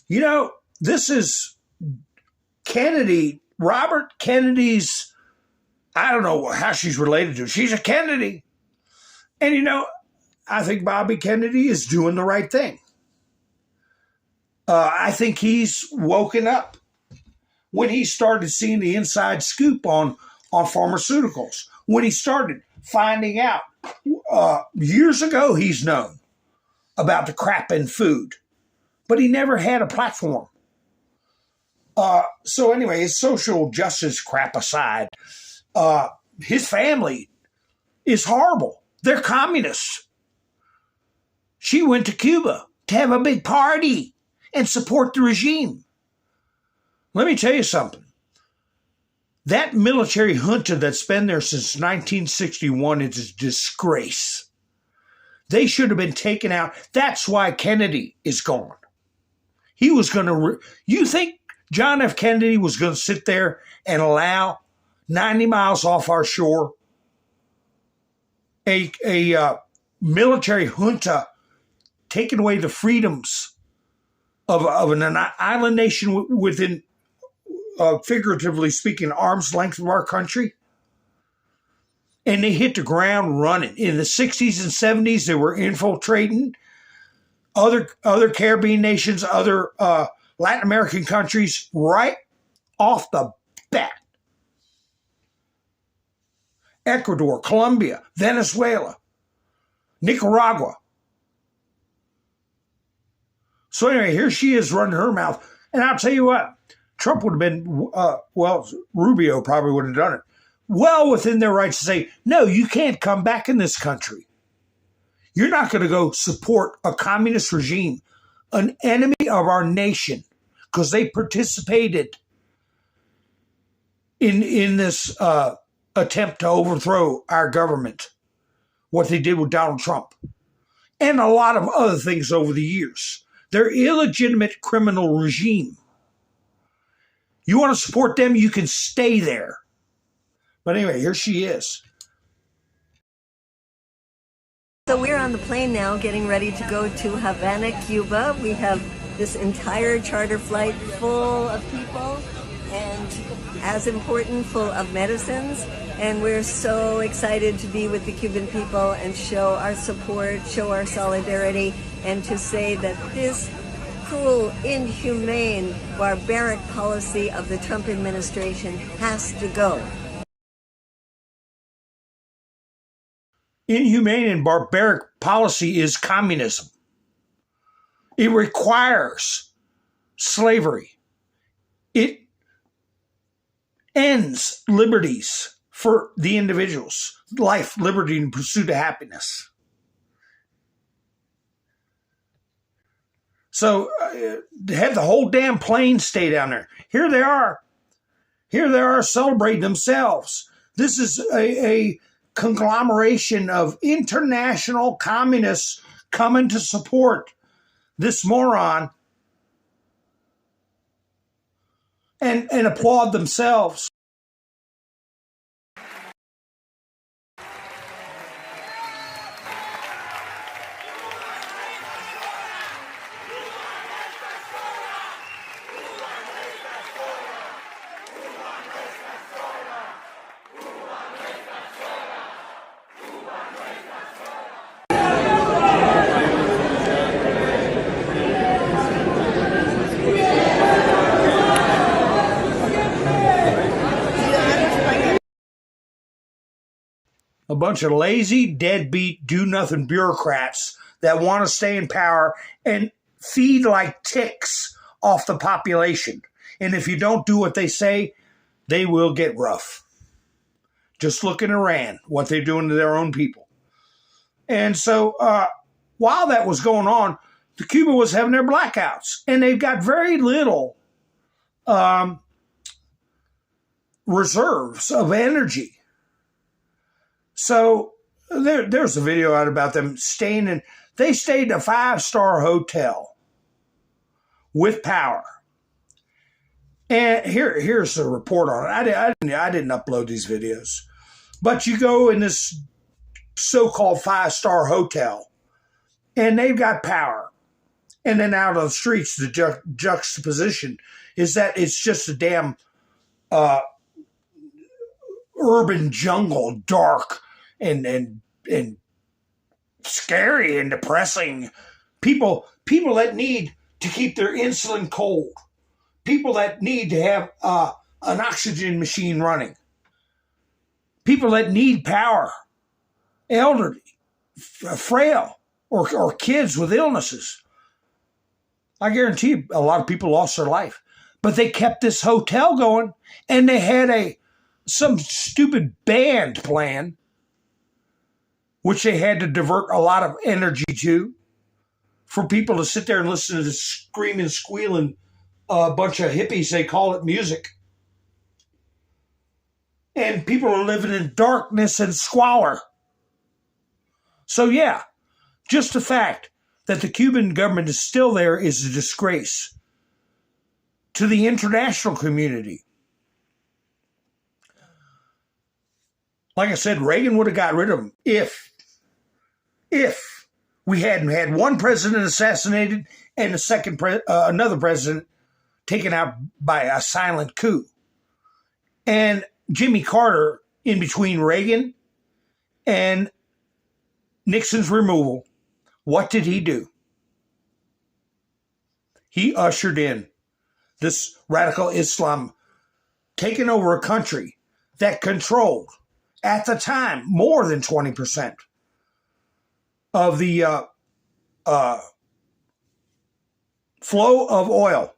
them. This is Kennedy, Robert Kennedy's, I don't know how she's related to. She's a Kennedy. And, I think Bobby Kennedy is doing the right thing. I think he's woken up when he started seeing the inside scoop on pharmaceuticals. When he started finding out, years ago he's known about the crap in food, but he never had a platform. So anyway, his social justice crap aside, his family is horrible. They're communists. She went to Cuba to have a big party and support the regime. Let me tell you something. That military junta that's been there since 1961 is a disgrace. They should have been taken out. That's why Kennedy is gone. He was going to... You think John F. Kennedy was going to sit there and allow 90 miles off our shore a military junta taking away the freedoms of an island nation within, figuratively speaking, arm's length of our country? And they hit the ground running. In the 60s and 70s, they were infiltrating other Caribbean nations, other Latin American countries right off the bat. Ecuador, Colombia, Venezuela, Nicaragua. So anyway, here she is running her mouth. And I'll tell you what, Trump would have been, Rubio probably would have done it, well within their rights to say, no, you can't come back in this country. You're not going to go support a communist regime, an enemy of our nation, because they participated in this attempt to overthrow our government, what they did with Donald Trump, and a lot of other things over the years. They're illegitimate criminal regime. You want to support them, you can stay there. But anyway, here she is. So we're on the plane now getting ready to go to Havana, Cuba. We have this entire charter flight full of people, and as important, full of medicines. And we're so excited to be with the Cuban people and show our support, show our solidarity, and to say that this cruel, inhumane, barbaric policy of the Trump administration has to go. Inhumane and barbaric policy is communism. It requires slavery. It ends liberties for the individuals, life, liberty, and pursuit of happiness. So to have the whole damn plane stay down there. Here they are. Here they are celebrating themselves. This is a conglomeration of international communists coming to support this moron and applaud themselves. A bunch of lazy, deadbeat, do-nothing bureaucrats that want to stay in power and feed like ticks off the population. And if you don't do what they say, they will get rough. Just look in Iran, what they're doing to their own people. And so while that was going on, the Cuba was having their blackouts. And they've got very little reserves of energy. So there's a video out about them staying in. They stayed in a 5-star hotel with power. And here's a report on it. I didn't upload these videos. But you go in this so-called 5-star hotel, and they've got power. And then out on the streets, the juxtaposition is that it's just a damn urban jungle, dark and scary and depressing. People that need to keep their insulin cold. People that need to have an oxygen machine running. People that need power. Elderly, frail, or kids with illnesses. I guarantee you a lot of people lost their life. But they kept this hotel going, and they had some stupid band playing, which they had to divert a lot of energy to, for people to sit there and listen to this screaming, squealing bunch of hippies, they call it, music. And people are living in darkness and squalor. So yeah, just the fact that the Cuban government is still there is a disgrace to the international community. Like I said, Reagan would have got rid of them if we hadn't had one president assassinated and another president taken out by a silent coup. And Jimmy Carter, in between Reagan and Nixon's removal, what did he do? He ushered in this radical Islam taking over a country that controlled, at the time, more than 20% of the flow of oil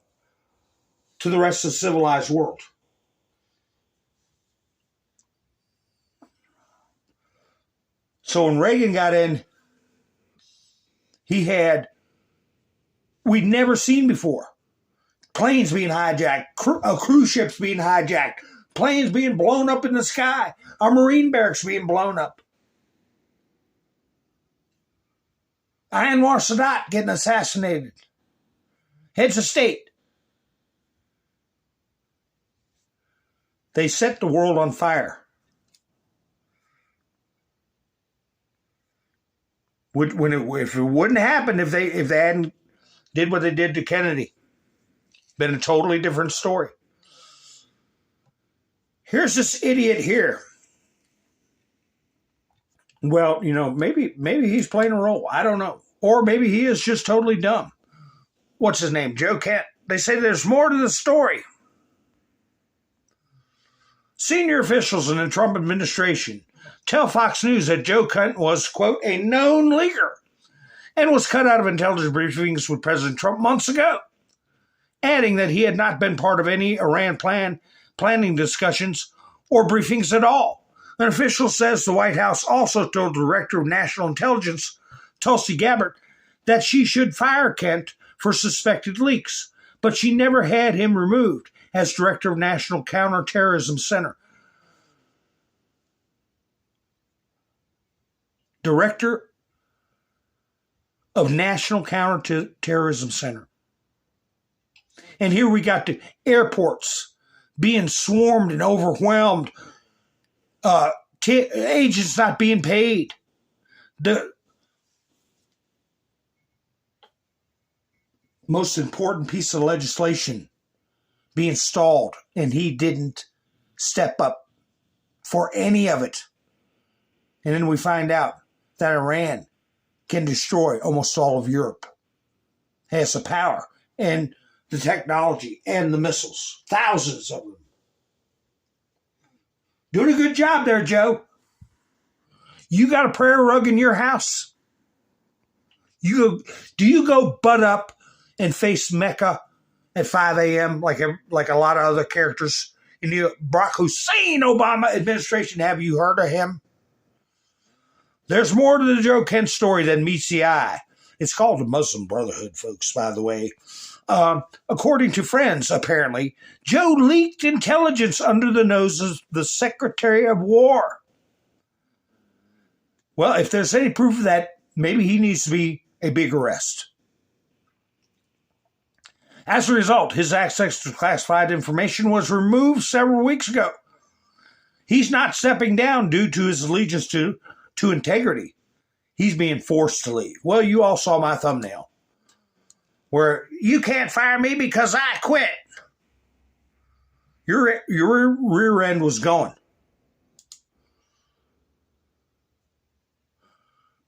to the rest of the civilized world. So when Reagan got in, he had, we'd never seen before, planes being hijacked, cruise ships being hijacked, planes being blown up in the sky, our Marine barracks being blown up. Anwar Sadat getting assassinated. Heads of state. They set the world on fire. If it wouldn't happen, if they hadn't did what they did to Kennedy, been a totally different story. here's this idiot here. Well, maybe he's playing a role. I don't know. Or maybe he is just totally dumb. What's his name? Joe Kent. They say there's more to the story. Senior officials in the Trump administration tell Fox News that Joe Kent was, quote, a known leaker and was cut out of intelligence briefings with President Trump months ago, adding that he had not been part of any Iran planning discussions or briefings at all. An official says the White House also told the Director of National Intelligence, Tulsi Gabbard, that she should fire Kent for suspected leaks, but she never had him removed as Director of National Counterterrorism Center. Director of National Counterterrorism Center. And here we got the airports being swarmed and overwhelmed, agents not being paid. The most important piece of legislation being stalled, and he didn't step up for any of it. And then we find out that Iran can destroy almost all of Europe, has the power and the technology and the missiles, thousands of them. Doing a good job there, Joe. You got a prayer rug in your house? Do you go butt up and face Mecca at 5 a.m. like a lot of other characters in the Barack Hussein Obama administration? Have you heard of him? There's more to the Joe Kent story than meets the eye. It's called the Muslim Brotherhood, folks, by the way. According to friends, apparently, Joe leaked intelligence under the nose of the Secretary of War. Well, if there's any proof of that, maybe he needs to be a big arrest. As a result, his access to classified information was removed several weeks ago. He's not stepping down due to his allegiance to integrity. He's being forced to leave. Well, you all saw my thumbnail, where you can't fire me because I quit. Your rear end was going.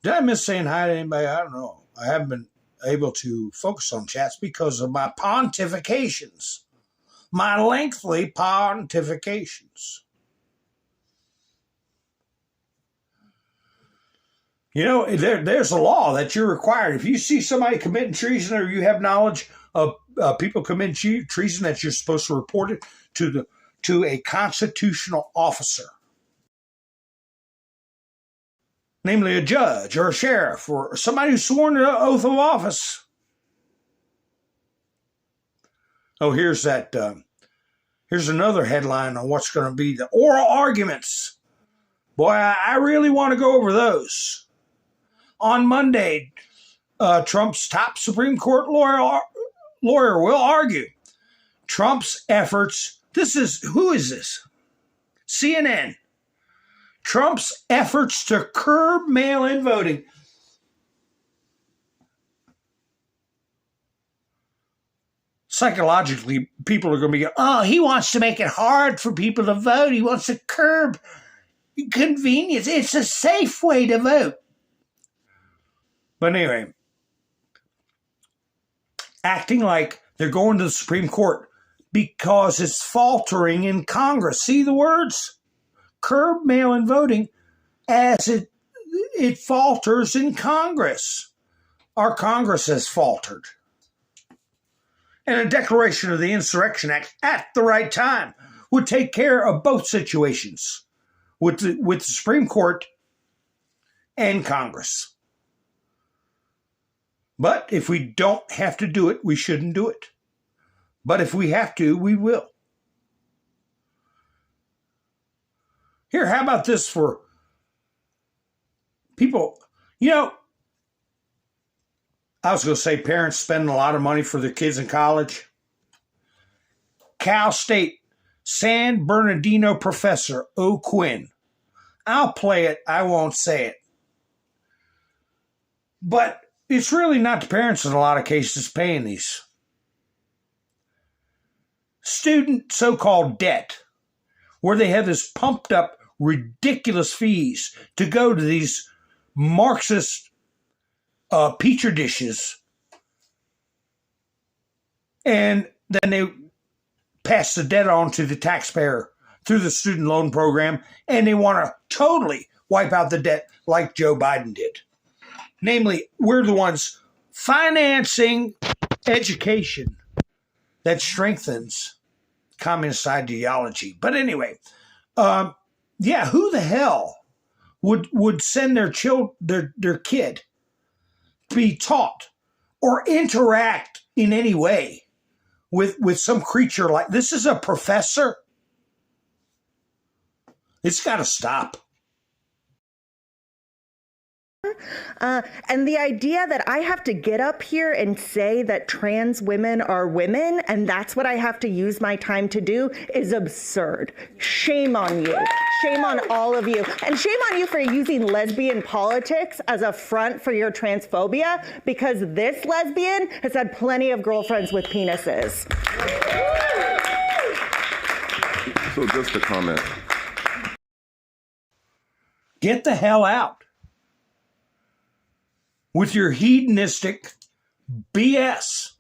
Did I miss saying hi to anybody? I don't know. I haven't been able to focus on chats because of my pontifications, my lengthy pontifications. There's a law that you're required. If you see somebody committing treason or you have knowledge of people committing treason, that you're supposed to report it to a constitutional officer, namely a judge or a sheriff or somebody who's sworn to the oath of office. Oh, here's another headline on what's going to be the oral arguments. Boy, I really want to go over those. On Monday, Trump's top Supreme Court lawyer will argue Trump's efforts. Who is this? CNN. Trump's efforts to curb mail-in voting. Psychologically, people are going to be going, oh, he wants to make it hard for people to vote. He wants to curb convenience. It's a safe way to vote. But anyway, acting like they're going to the Supreme Court because it's faltering in Congress. See the words? Curb mail-in voting as it falters in Congress. Our Congress has faltered. And a declaration of the Insurrection Act at the right time would take care of both situations with the Supreme Court and Congress. But if we don't have to do it, we shouldn't do it. But if we have to, we will. Here, how about this for people? I was going to say parents spending a lot of money for their kids in college. Cal State San Bernardino professor O. Quinn. I'll play it. I won't say it. But it's really not the parents in a lot of cases paying these. Student so-called debt where they have this pumped up, ridiculous fees to go to these Marxist petri dishes, and then they pass the debt on to the taxpayer through the student loan program, and they want to totally wipe out the debt like Joe Biden did. Namely, we're the ones financing education that strengthens communist ideology. But anyway, yeah, who the hell would send their kid to be taught or interact in any way with some creature like this? Is a professor. It's got to stop. And the idea that I have to get up here and say that trans women are women and that's what I have to use my time to do is absurd. Shame on you. Shame on all of you. And shame on you for using lesbian politics as a front for your transphobia, because this lesbian has had plenty of girlfriends with penises. So just a comment. Get the hell out with your hedonistic BS.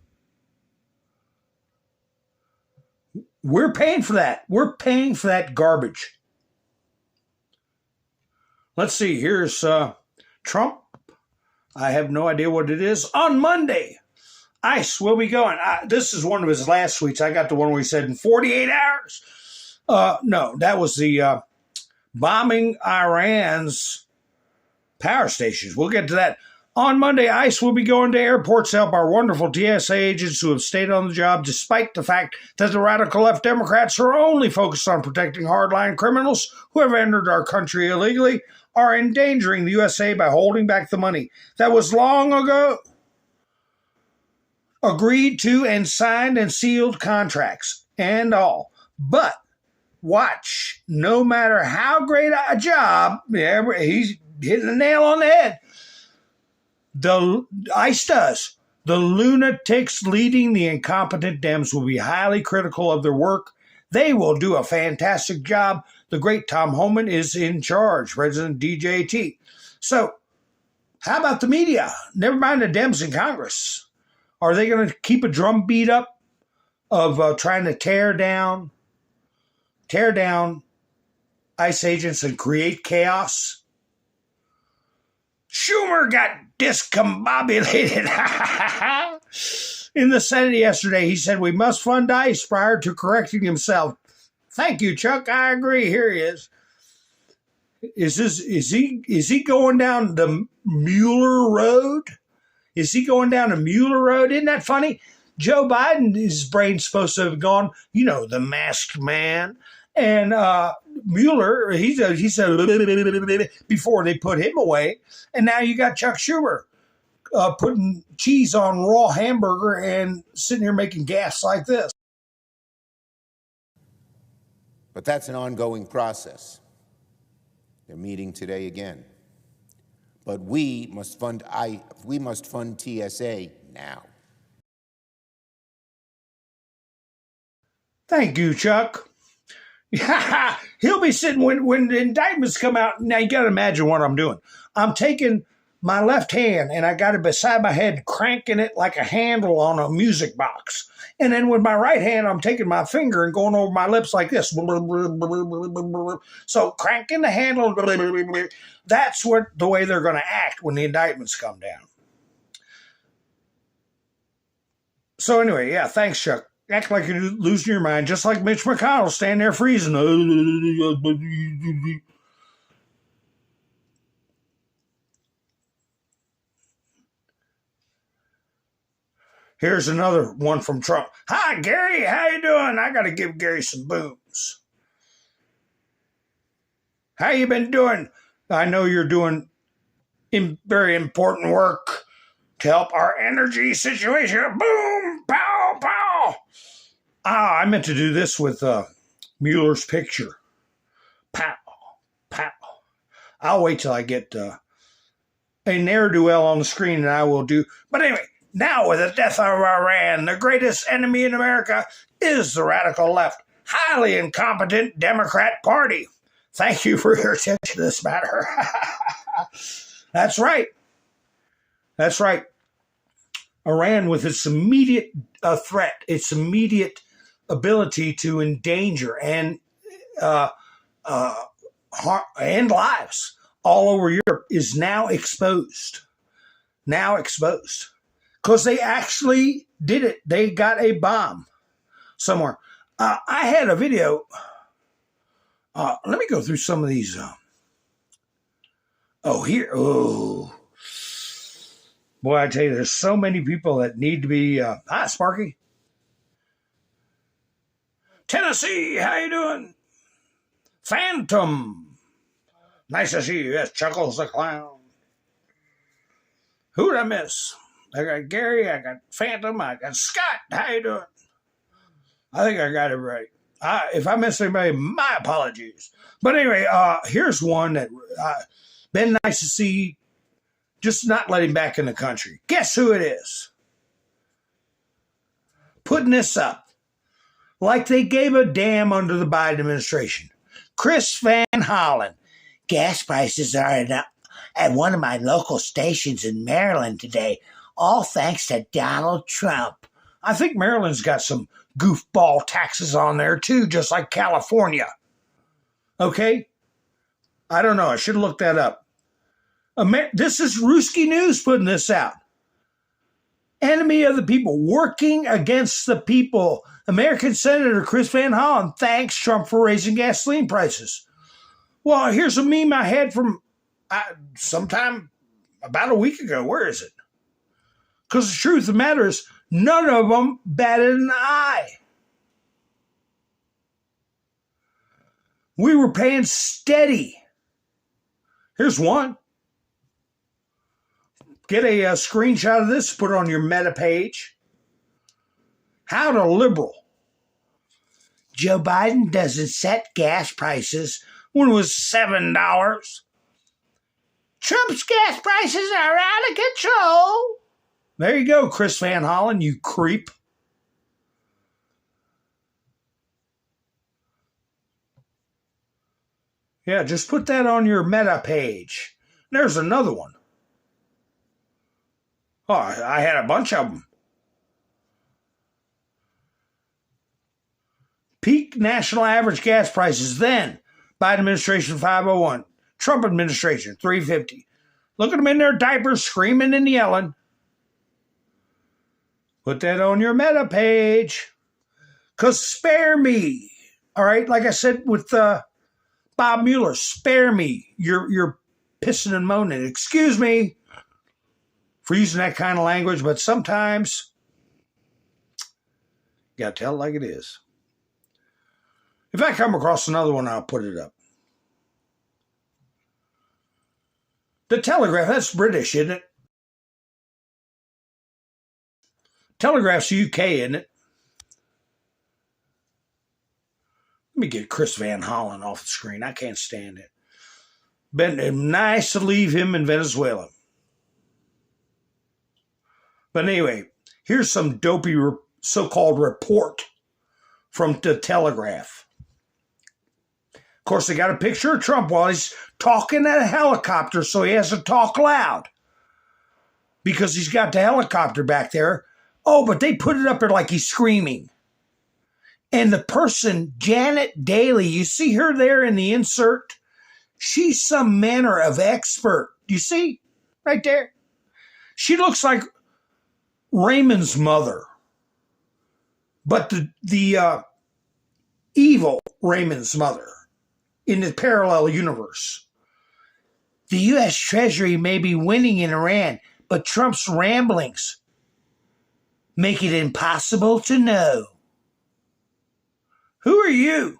We're paying for that. We're paying for that garbage. Let's see. Here's Trump. I have no idea what it is. On Monday, ICE will be going. This is one of his last tweets. I got the one where he said in 48 hours. No, that was the bombing Iran's power stations. We'll get to that. On Monday, ICE will be going to airports to help our wonderful TSA agents who have stayed on the job, despite the fact that the radical left Democrats, who are only focused on protecting hardline criminals who have entered our country illegally, are endangering the USA by holding back the money that was long ago agreed to and signed and sealed contracts and all. But watch, no matter how great a job, he's hitting the nail on the head. The ICE does. The lunatics leading the incompetent Dems will be highly critical of their work. They will do a fantastic job. The great Tom Homan is in charge, President DJT. So, how about the media? Never mind the Dems in Congress. Are they going to keep a drumbeat up of trying to tear down ICE agents and create chaos? Schumer got discombobulated in the Senate yesterday. He said we must fund ICE prior to correcting himself. Thank you, Chuck. I agree. Here he is. Is he going down the Mueller road? Is he going down the Mueller road? Isn't that funny? Joe Biden, his brain's supposed to have gone, the masked man. And Mueller, he said before they put him away. And now you got Chuck Schumer putting cheese on raw hamburger and sitting here making gaffes like this. But that's an ongoing process. They're meeting today again. But we must fund TSA now. Thank you, Chuck. He'll be sitting when the indictments come out. Now you got to imagine what I'm doing. I'm taking my left hand and I got it beside my head, cranking it like a handle on a music box. And then with my right hand, I'm taking my finger and going over my lips like this. So cranking the handle. That's the way they're going to act when the indictments come down. So anyway, yeah, thanks, Chuck. Act like you're losing your mind, just like Mitch McConnell standing there freezing. Here's another one from Trump. Hi, Gary. How you doing? I got to give Gary some booms. How you been doing? I know you're doing very important work to help our energy situation. Boom, pow, pow. I meant to do this with Mueller's picture. Pow, pow. I'll wait till I get a ne'er-do-well on the screen and I will do. But anyway, now with the death of Iran, the greatest enemy in America is the radical left. highly incompetent Democrat Party. Thank you for your attention to this matter. That's right. That's right. Iran, with its immediate threat, its immediate ability to endanger and lives all over Europe, is now exposed. Now exposed. Because they actually did it. They got a bomb somewhere. I had a video. Let me go through some of these. Here. Oh. Boy, I tell you, there's so many people that need to be. Hi, Sparky. Tennessee, how you doing? Phantom. Nice to see you. Yes, Chuckles the Clown. Who'd I miss? I got Gary, I got Phantom, I got Scott. How you doing? I think I got it right. If I missed anybody, my apologies. But anyway, here's one that been nice to see. Just not let him back in the country. Guess who it is? Putting this up like they gave a damn under the Biden administration. Chris Van Hollen. Gas prices are at one of my local stations in Maryland today, all thanks to Donald Trump. I think Maryland's got some goofball taxes on there too, just like California. Okay? I don't know. I should have looked that up. This is Ruski News putting this out. Enemy of the people, working against the people. American Senator Chris Van Hollen thanks Trump for raising gasoline prices. Well, here's a meme I had from sometime about a week ago. Where is it? Because the truth of the matter is, none of them batted an eye. We were paying steady. Here's one. Get a screenshot of this, put it on your Meta page. How to liberal. Joe Biden doesn't set gas prices when it was $7. Trump's gas prices are out of control. There you go, Chris Van Hollen, you creep. Yeah, just put that on your Meta page. There's another one. Oh, I had a bunch of them. Peak national average gas prices then. Biden administration 501. Trump administration 350. Look at them in their diapers screaming and yelling. Put that on your Meta page. Because spare me. All right, like I said with Bob Mueller, spare me. You're pissing and moaning. Excuse me for using that kind of language, but sometimes you got to tell it like it is. If I come across another one, I'll put it up. The Telegraph, that's British, isn't it? Telegraph's UK, isn't it? Let me get Chris Van Hollen off the screen. I can't stand it. Been nice to leave him in Venezuela. But anyway, here's some dopey so-called report from the Telegraph. Of course, they got a picture of Trump while he's talking at a helicopter, so he has to talk loud because he's got the helicopter back there. Oh, but they put it up there like he's screaming. And the person, Janet Daly, you see her there in the insert? She's some manner of expert. You see? Right there. She looks like Raymond's mother. But the evil Raymond's mother in the parallel universe. The U.S. Treasury may be winning in Iran, but Trump's ramblings make it impossible to know. Who are you?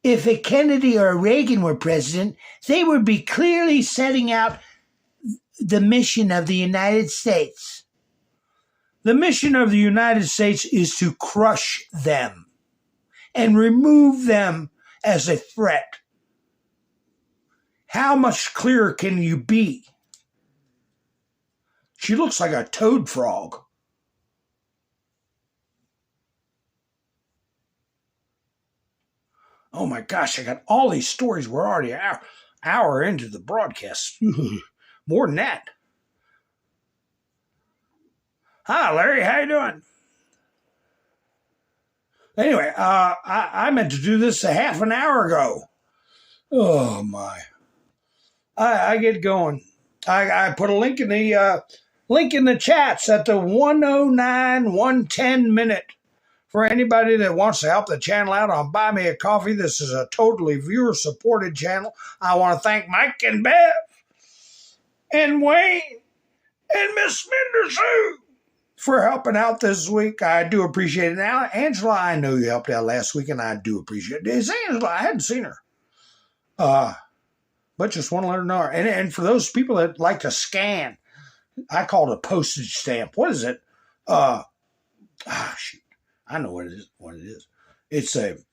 If a Kennedy or a Reagan were president, they would be clearly setting out the mission of the United States. The mission of the United States is to crush them and remove them as a threat. How much clearer can you be? She looks like a toad frog. Oh my gosh, I got all these stories. We're already an hour into the broadcast. More than that. Hi, Larry. How you doing? Anyway, I meant to do this a half an hour ago. Oh my! I get going. I put a link in the chats at the 109-110 minute for anybody that wants to help the channel out on Buy Me a Coffee. This is a totally viewer supported channel. I want to thank Mike and Bev and Wayne and Miss Mendersu for helping out this week. I do appreciate it. Now, Angela, I know you helped out last week, and I do appreciate it. It's Angela. I hadn't seen her. But just want to let her know. And for those people that like to scan, I call it a postage stamp. What is it? Shoot. I know what it is. It's it's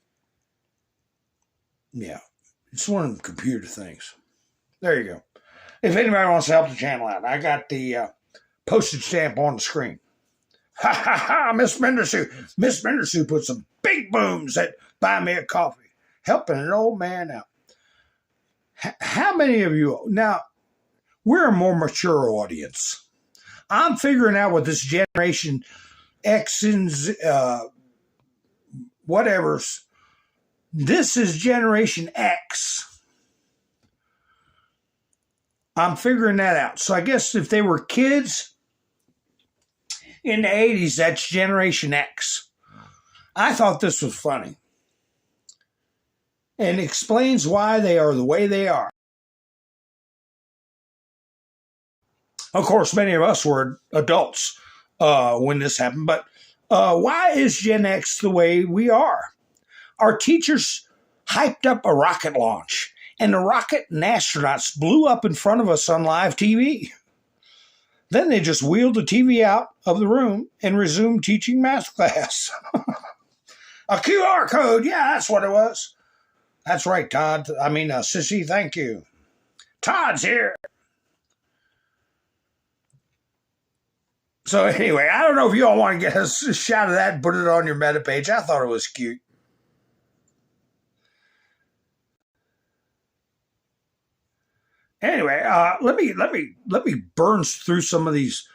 one of them computer things. There you go. If anybody wants to help the channel out, I got the postage stamp on the screen. Ha ha ha, Miss Mendersu. Miss Mendersu put some big booms at Buy Me a Coffee, helping an old man out. How many of you, now, we're a more mature audience. I'm figuring out what this Generation X and whatever's. This is Generation X. I'm figuring that out. So I guess if they were kids in the 80s, that's Generation X. I thought this was funny. And explains why they are the way they are. Of course, many of us were adults when this happened, but why is Gen X the way we are? Our teachers hyped up a rocket launch, and the rocket and astronauts blew up in front of us on live TV. Then they just wheeled the TV out of the room and resumed teaching math class. A QR code, yeah, that's what it was. That's right, Todd. Sissy, thank you. Todd's here. So anyway, I don't know if you all want to get a shot of that and put it on your meta page. I thought it was cute. Anyway, let me burn through some of these.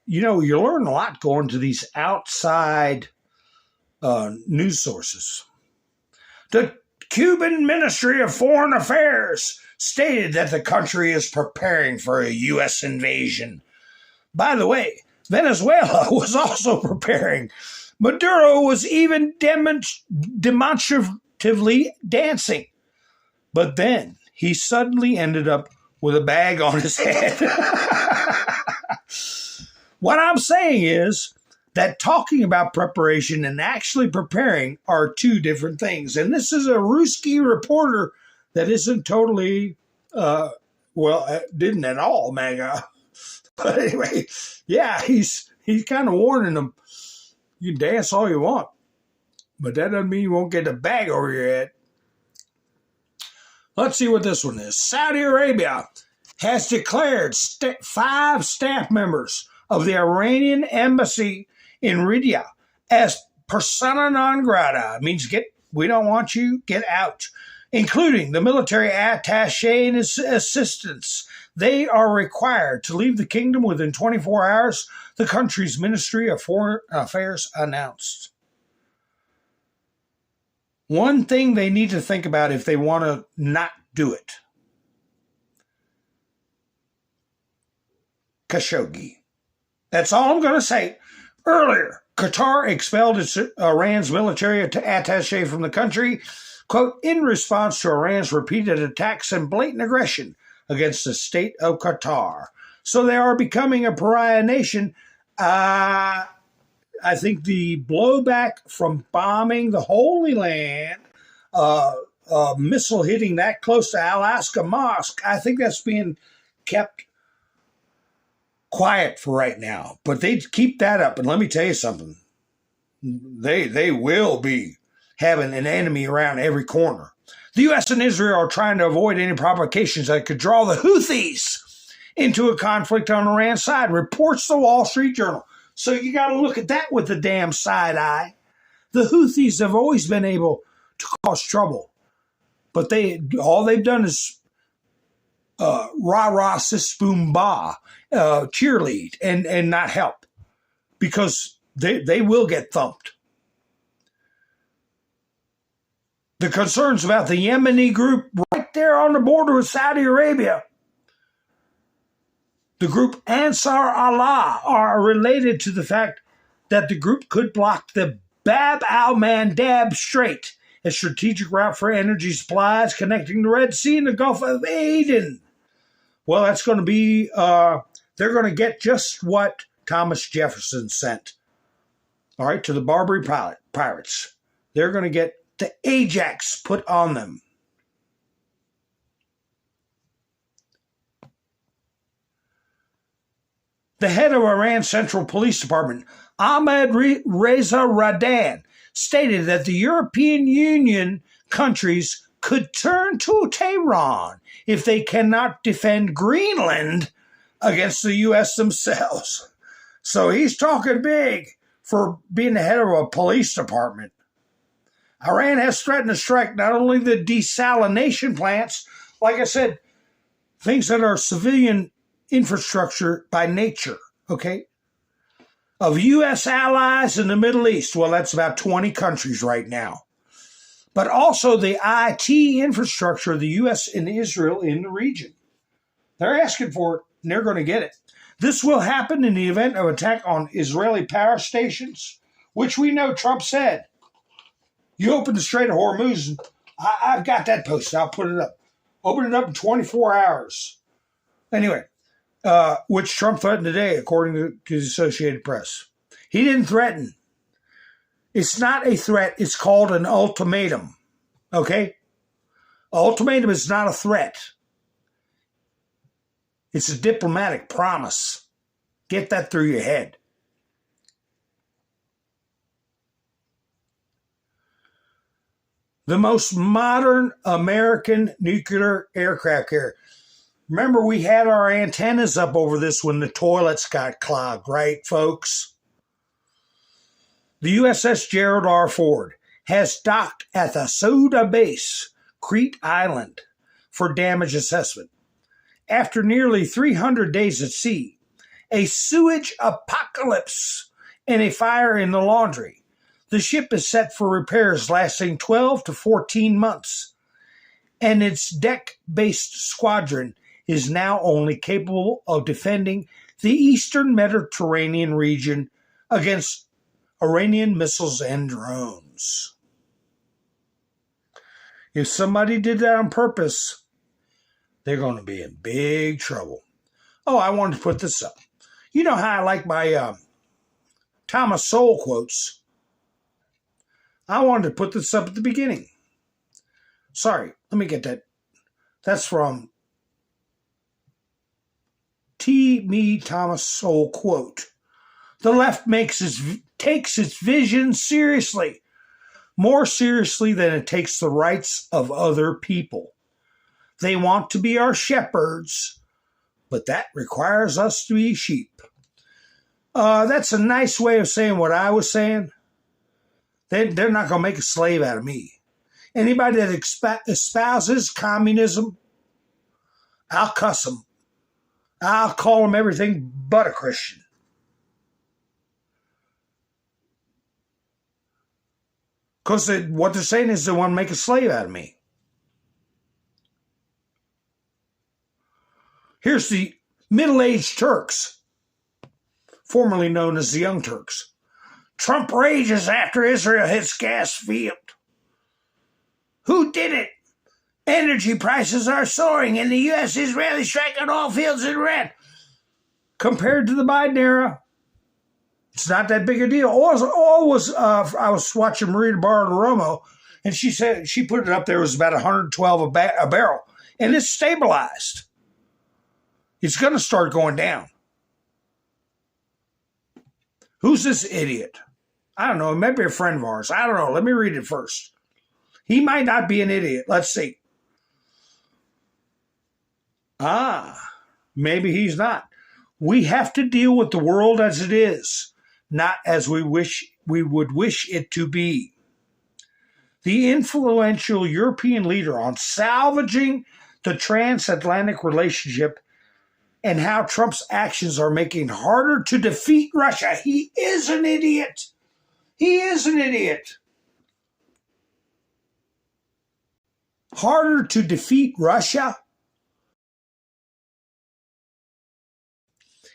You learn a lot going to these outside news sources. The Cuban Ministry of Foreign Affairs stated that the country is preparing for a U.S. invasion. By the way, Venezuela was also preparing. Maduro was even demonstratively dancing. But then he suddenly ended up with a bag on his head. What I'm saying is that talking about preparation and actually preparing are two different things. And this is a Ruski reporter that isn't totally, didn't at all, MAGA. But anyway, yeah, he's kind of warning them, you can dance all you want, but that doesn't mean you won't get a bag over your head. Let's see what this one is. Saudi Arabia has declared 5 staff members of the Iranian embassy in Riyadh as persona non grata. It means we don't want you, get out. Including the military attaché and his assistants. They are required to leave the kingdom within 24 hours, the country's Ministry of Foreign Affairs announced. One thing they need to think about if they want to not do it. Khashoggi. That's all I'm going to say. Earlier, Qatar expelled Iran's military attaché from the country, quote, in response to Iran's repeated attacks and blatant aggression against the state of Qatar. So they are becoming a pariah nation. I think the blowback from bombing the Holy Land, missile hitting that close to Al-Aqsa Mosque, I think that's being kept quiet for right now. But they keep that up, and let me tell you something. They will be having an enemy around every corner. The U.S. and Israel are trying to avoid any provocations that could draw the Houthis into a conflict on Iran's side, reports the Wall Street Journal. So you got to look at that with the damn side eye. The Houthis have always been able to cause trouble. But all they've done is rah-rah, sis-boom-bah, cheerlead and not help, because they will get thumped. The concerns about the Yemeni group right there on the border with Saudi Arabia, the group Ansar Allah, are related to the fact that the group could block the Bab al-Mandab Strait, a strategic route for energy supplies connecting the Red Sea and the Gulf of Aden. Well, that's going to be, they're going to get just what Thomas Jefferson sent, all right, to the Barbary pirates. They're going to get the Ajax put on them. The head of Iran's Central Police Department, Ahmed Reza Radan, stated that the European Union countries could turn to Tehran if they cannot defend Greenland against the U.S. themselves. So he's talking big for being the head of a police department. Iran has threatened to strike not only the desalination plants, like I said, things that are civilian infrastructure by nature, okay, of U.S. allies in the Middle East. Well, that's about 20 countries right now. But also the IT infrastructure of the U.S. and Israel in the region. They're asking for it, and they're going to get it. This will happen in the event of attack on Israeli power stations, which we know Trump said. You open the Strait of Hormuz, and I've got that posted. I'll put it up. Open it up in 24 hours. Anyway, which Trump threatened today, according to the Associated Press. He didn't threaten. It's not a threat. It's called an ultimatum. Okay? Ultimatum is not a threat. It's a diplomatic promise. Get that through your head. The most modern American nuclear aircraft carrier. Remember, we had our antennas up over this when the toilets got clogged, right, folks? The USS Gerald R. Ford has docked at the Soda Base, Crete Island, for damage assessment. After nearly 300 days at sea, a sewage apocalypse, and a fire in the laundry, the ship is set for repairs lasting 12 to 14 months, and its deck-based squadron is now only capable of defending the eastern Mediterranean region against Iranian missiles and drones. If somebody did that on purpose, they're going to be in big trouble. Oh, I wanted to put this up. You know how I like my Thomas Sowell quotes. I wanted to put this up at the beginning. Sorry, let me get that. That's from Thomas Sowell quote. The left takes its vision seriously, more seriously than it takes the rights of other people. They want to be our shepherds, but that requires us to be sheep. That's a nice way of saying what I was saying. They're not going to make a slave out of me. Anybody that espouses communism, I'll cuss them. I'll call them everything but a Christian. Because what they're saying is they want to make a slave out of me. Here's the middle-aged Turks, formerly known as the Young Turks. Trump rages after Israel hits gas field. Who did it? Energy prices are soaring and the U.S.-Israeli strike on all fields in Iran. Compared to the Biden era, it's not that big a deal. I was watching Maria Bartiromo, and she said she put it up there. It was about 112 a barrel, and it's stabilized. It's going to start going down. Who's this idiot? I don't know. It might be a friend of ours. I don't know. Let me read it first. He might not be an idiot. Let's see. Maybe he's not. We have to deal with the world as it is, not as we would wish it to be. the influential European leader on salvaging the transatlantic relationship and how Trump's actions are making it harder to defeat Russia. He is an idiot. He is an idiot. Harder to defeat Russia?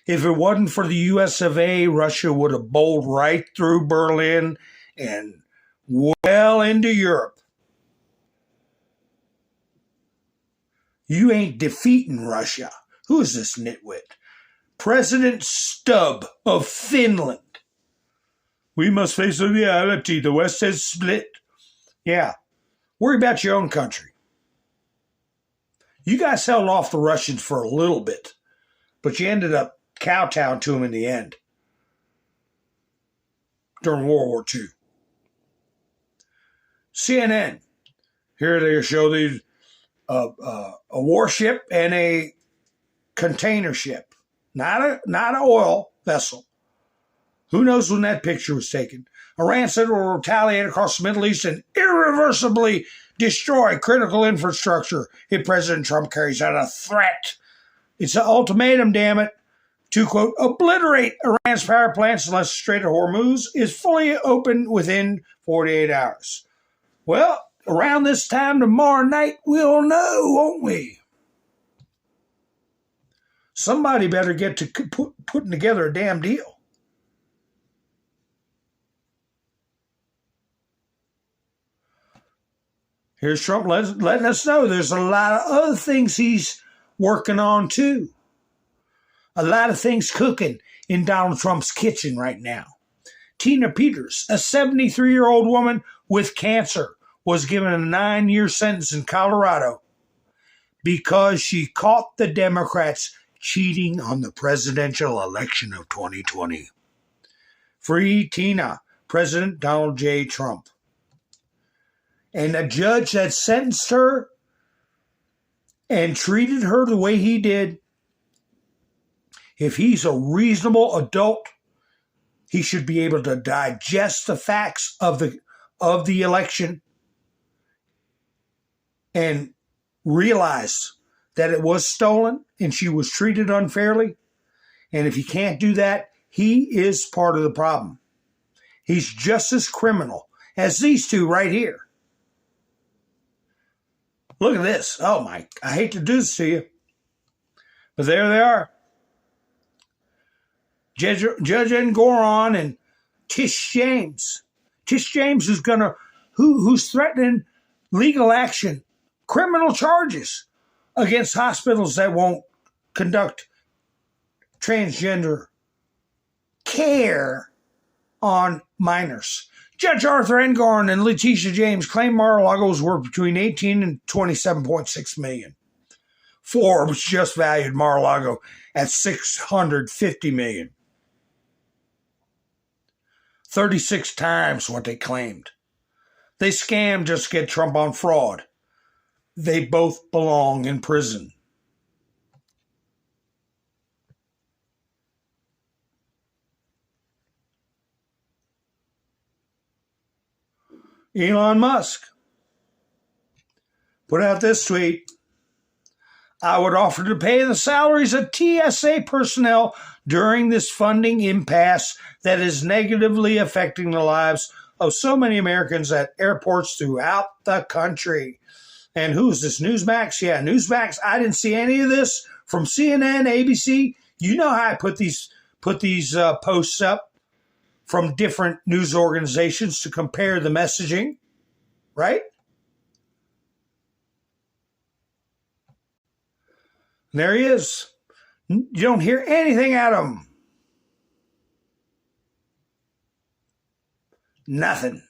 If it wasn't for the US of A, Russia would have bowled right through Berlin and well into Europe. You ain't defeating Russia. Who is this nitwit? President Stubb of Finland. We must face the reality. The West has split. Yeah. Worry about your own country. You guys held off the Russians for a little bit, but you ended up kowtowing to them in the end during World War II. CNN. Here they show these a warship and a container ship, not an oil vessel. Who knows when that picture was taken? Iran said it will retaliate across the Middle East and irreversibly destroy critical infrastructure if President Trump carries out a threat. It's an ultimatum, damn it, to, quote, obliterate Iran's power plants unless the Strait of Hormuz is fully open within 48 hours. Well, around this time tomorrow night, we'll know, won't we? Somebody better get to putting together a damn deal. Here's Trump letting us know there's a lot of other things he's working on too. A lot of things cooking in Donald Trump's kitchen right now. Tina Peters, a 73-year-old woman with cancer, was given a 9-year sentence in Colorado because she caught the Democrats cheating on the presidential election of 2020. Free Tina, President Donald J. Trump. And a judge that sentenced her and treated her the way he did, if he's a reasonable adult, he should be able to digest the facts of the election and realize that it was stolen and she was treated unfairly. And if he can't do that, he is part of the problem. He's just as criminal as these two right here. Look at this. Oh, my. I hate to do this to you. But there they are. Judge Engoron and Tish James. Tish James is who's threatening legal action, criminal charges against hospitals that won't conduct transgender care on minors. Judge Arthur Engoron and Letitia James claim Mar-a-Lago was worth between $18 and $27.6 million. Forbes just valued Mar-a-Lago at $650 million. 36 times what they claimed. They scammed just to get Trump on fraud. They both belong in prison. Elon Musk put out this tweet. I would offer to pay the salaries of TSA personnel during this funding impasse that is negatively affecting the lives of so many Americans at airports throughout the country. And who's this? Newsmax? Yeah, Newsmax. I didn't see any of this from CNN, ABC. You know how I put these posts up from different news organizations to compare the messaging, right? There he is. You don't hear anything out of him. Nothing.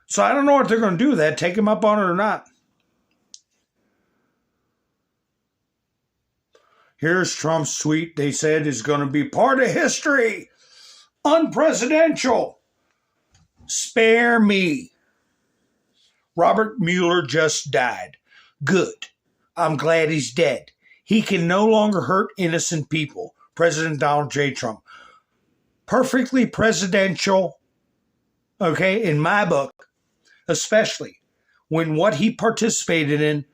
So I don't know what they're going to do with that, take him up on it or not. Here's Trump's tweet they said is going to be part of history. Unpresidential. Spare me. Robert Mueller just died. Good. I'm glad he's dead. He can no longer hurt innocent people. President Donald J. Trump. Perfectly presidential okay, in my book, especially when what he participated in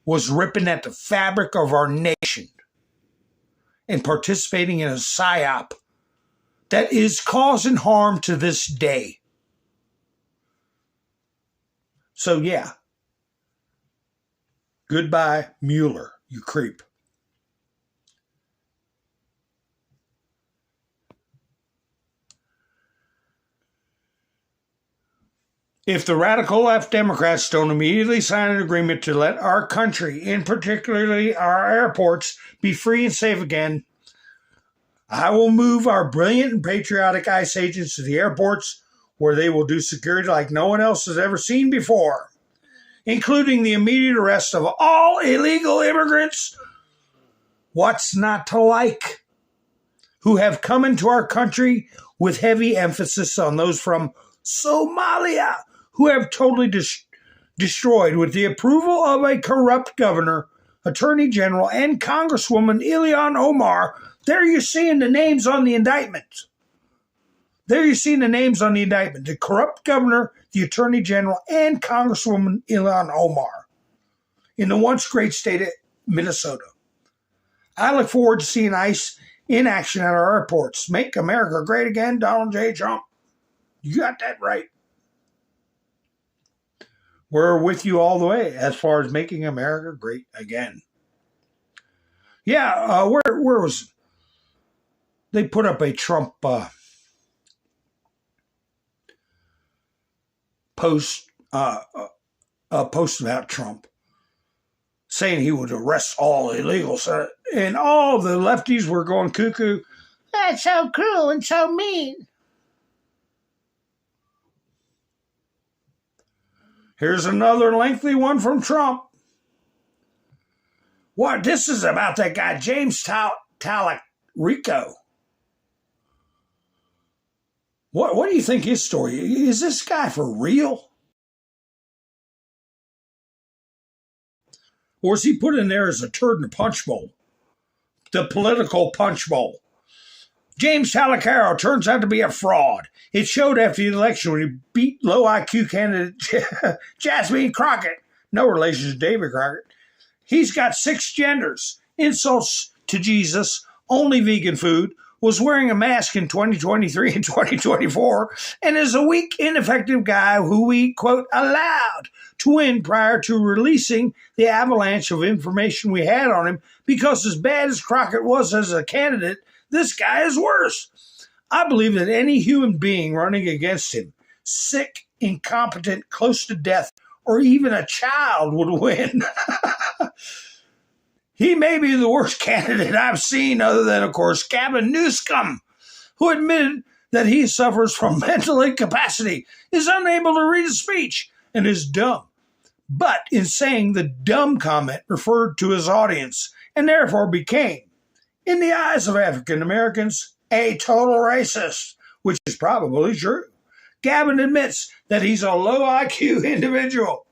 was ripping at the fabric of our nation and participating in a psyop that is causing harm to this day. So, yeah. Goodbye, Mueller, you creep. If the radical left Democrats don't immediately sign an agreement to let our country, in particularly our airports, be free and safe again, I will move our brilliant and patriotic ICE agents to the airports where they will do security like no one else has ever seen before, including the immediate arrest of all illegal immigrants. What's not to like? Who have come into our country with heavy emphasis on those from Somalia, who have totally destroyed, with the approval of a corrupt governor, attorney general, and Congresswoman Ilhan Omar. There you're seeing the names on the indictment. The corrupt governor, the attorney general, and Congresswoman Ilhan Omar in the once great state of Minnesota. I look forward to seeing ICE in action at our airports. Make America great again, Donald J. Trump. You got that right. We're with you all the way as far as making America great again. Yeah, where was it? They put up a Trump post about Trump, saying he would arrest all illegals, and all the lefties were going cuckoo. That's so cruel and so mean. Here's another lengthy one from Trump. What? This is about that guy, James Talarico. What do you think his story is? Is this guy for real? Or is he put in there as a turd in a punch bowl? The political punch bowl. James Talarico turns out to be a fraud. It showed after the election when he beat low IQ candidate Jasmine Crockett. No relation to David Crockett. He's got 6 genders. Insults to Jesus. Only vegan food. Was wearing a mask in 2023 and 2024. And is a weak, ineffective guy who we, quote, allowed to win prior to releasing the avalanche of information we had on him, because as bad as Crockett was as a candidate, this guy is worse. I believe that any human being running against him, sick, incompetent, close to death, or even a child would win. He may be the worst candidate I've seen, other than, of course, Gavin Newsom, who admitted that he suffers from mental incapacity, is unable to read a speech, and is dumb. But in saying the dumb comment referred to his audience, and therefore became, in the eyes of African Americans, a total racist, which is probably true. Gavin admits that he's a low IQ individual,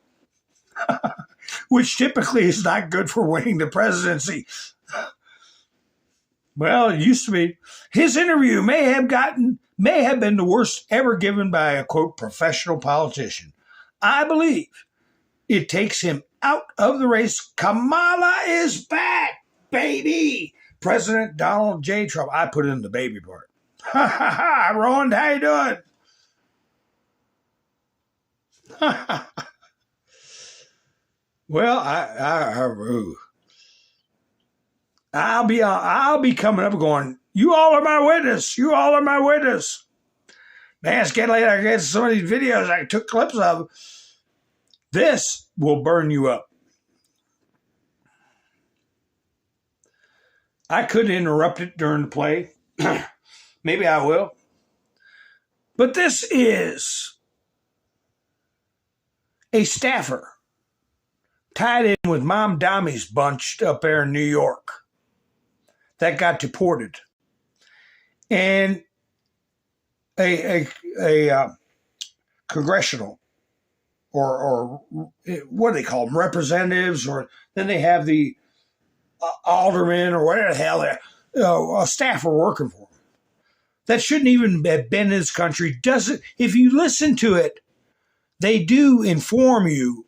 which typically is not good for winning the presidency. Well, it used to be. His interview may have been the worst ever given by a, quote, professional politician. I believe it takes him out of the race. Kamala is back, baby. President Donald J. Trump. I put in the baby part. Ha ha ha, Ron, how you doing? Ha ha ha. Well, I'll be coming up going, you all are my witness. You all are my witness. Man, it's getting late. I get some of these videos I took clips of. This will burn you up. I could interrupt it during the play. Maybe I will. But this is a staffer tied in with Mom Dommy's bunch up there in New York that got deported. And a congressional or what do they call them, representatives, or then they have the aldermen or whatever the hell they're, a staffer working for them. that shouldn't even have been in this country doesn't, if you listen to it, they do inform you,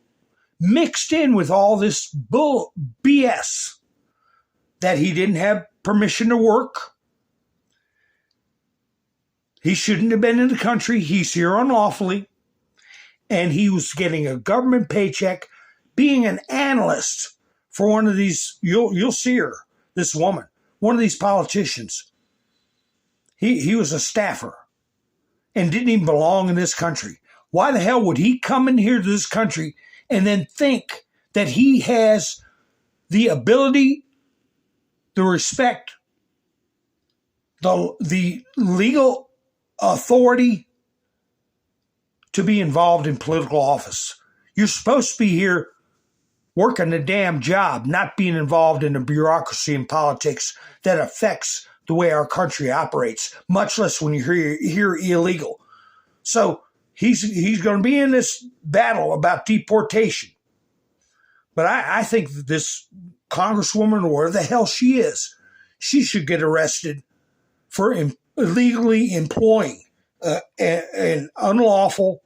mixed in with all this bull BS, that he didn't have permission to work. He shouldn't have been in the country. He's here unlawfully. And he was getting a government paycheck, being an analyst for one of these, you'll see her, this woman, one of these politicians. He was a staffer and didn't even belong in this country. Why the hell would he come in here to this country and then think that he has the ability, the respect, the legal authority to be involved in political office? You're supposed to be here working a damn job, not being involved in the bureaucracy and politics that affects the way our country operates, much less when you're here illegal. So he's going to be in this battle about deportation. But I think that this congresswoman, or whatever the hell she is, she should get arrested for illegally employing an unlawful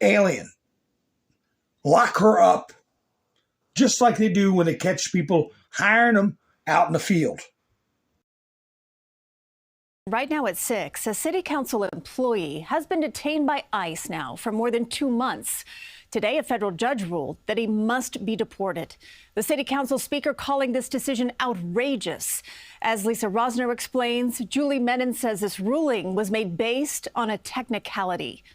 alien. Lock her up, just like they do when they catch people hiring them out in the field. Right now at 6, a city council employee has been detained by ICE now for more than 2 months. Today, a federal judge ruled that he must be deported. The city council speaker calling this decision outrageous. As Lisa Rosner explains, Julie Menon says this ruling was made based on a technicality.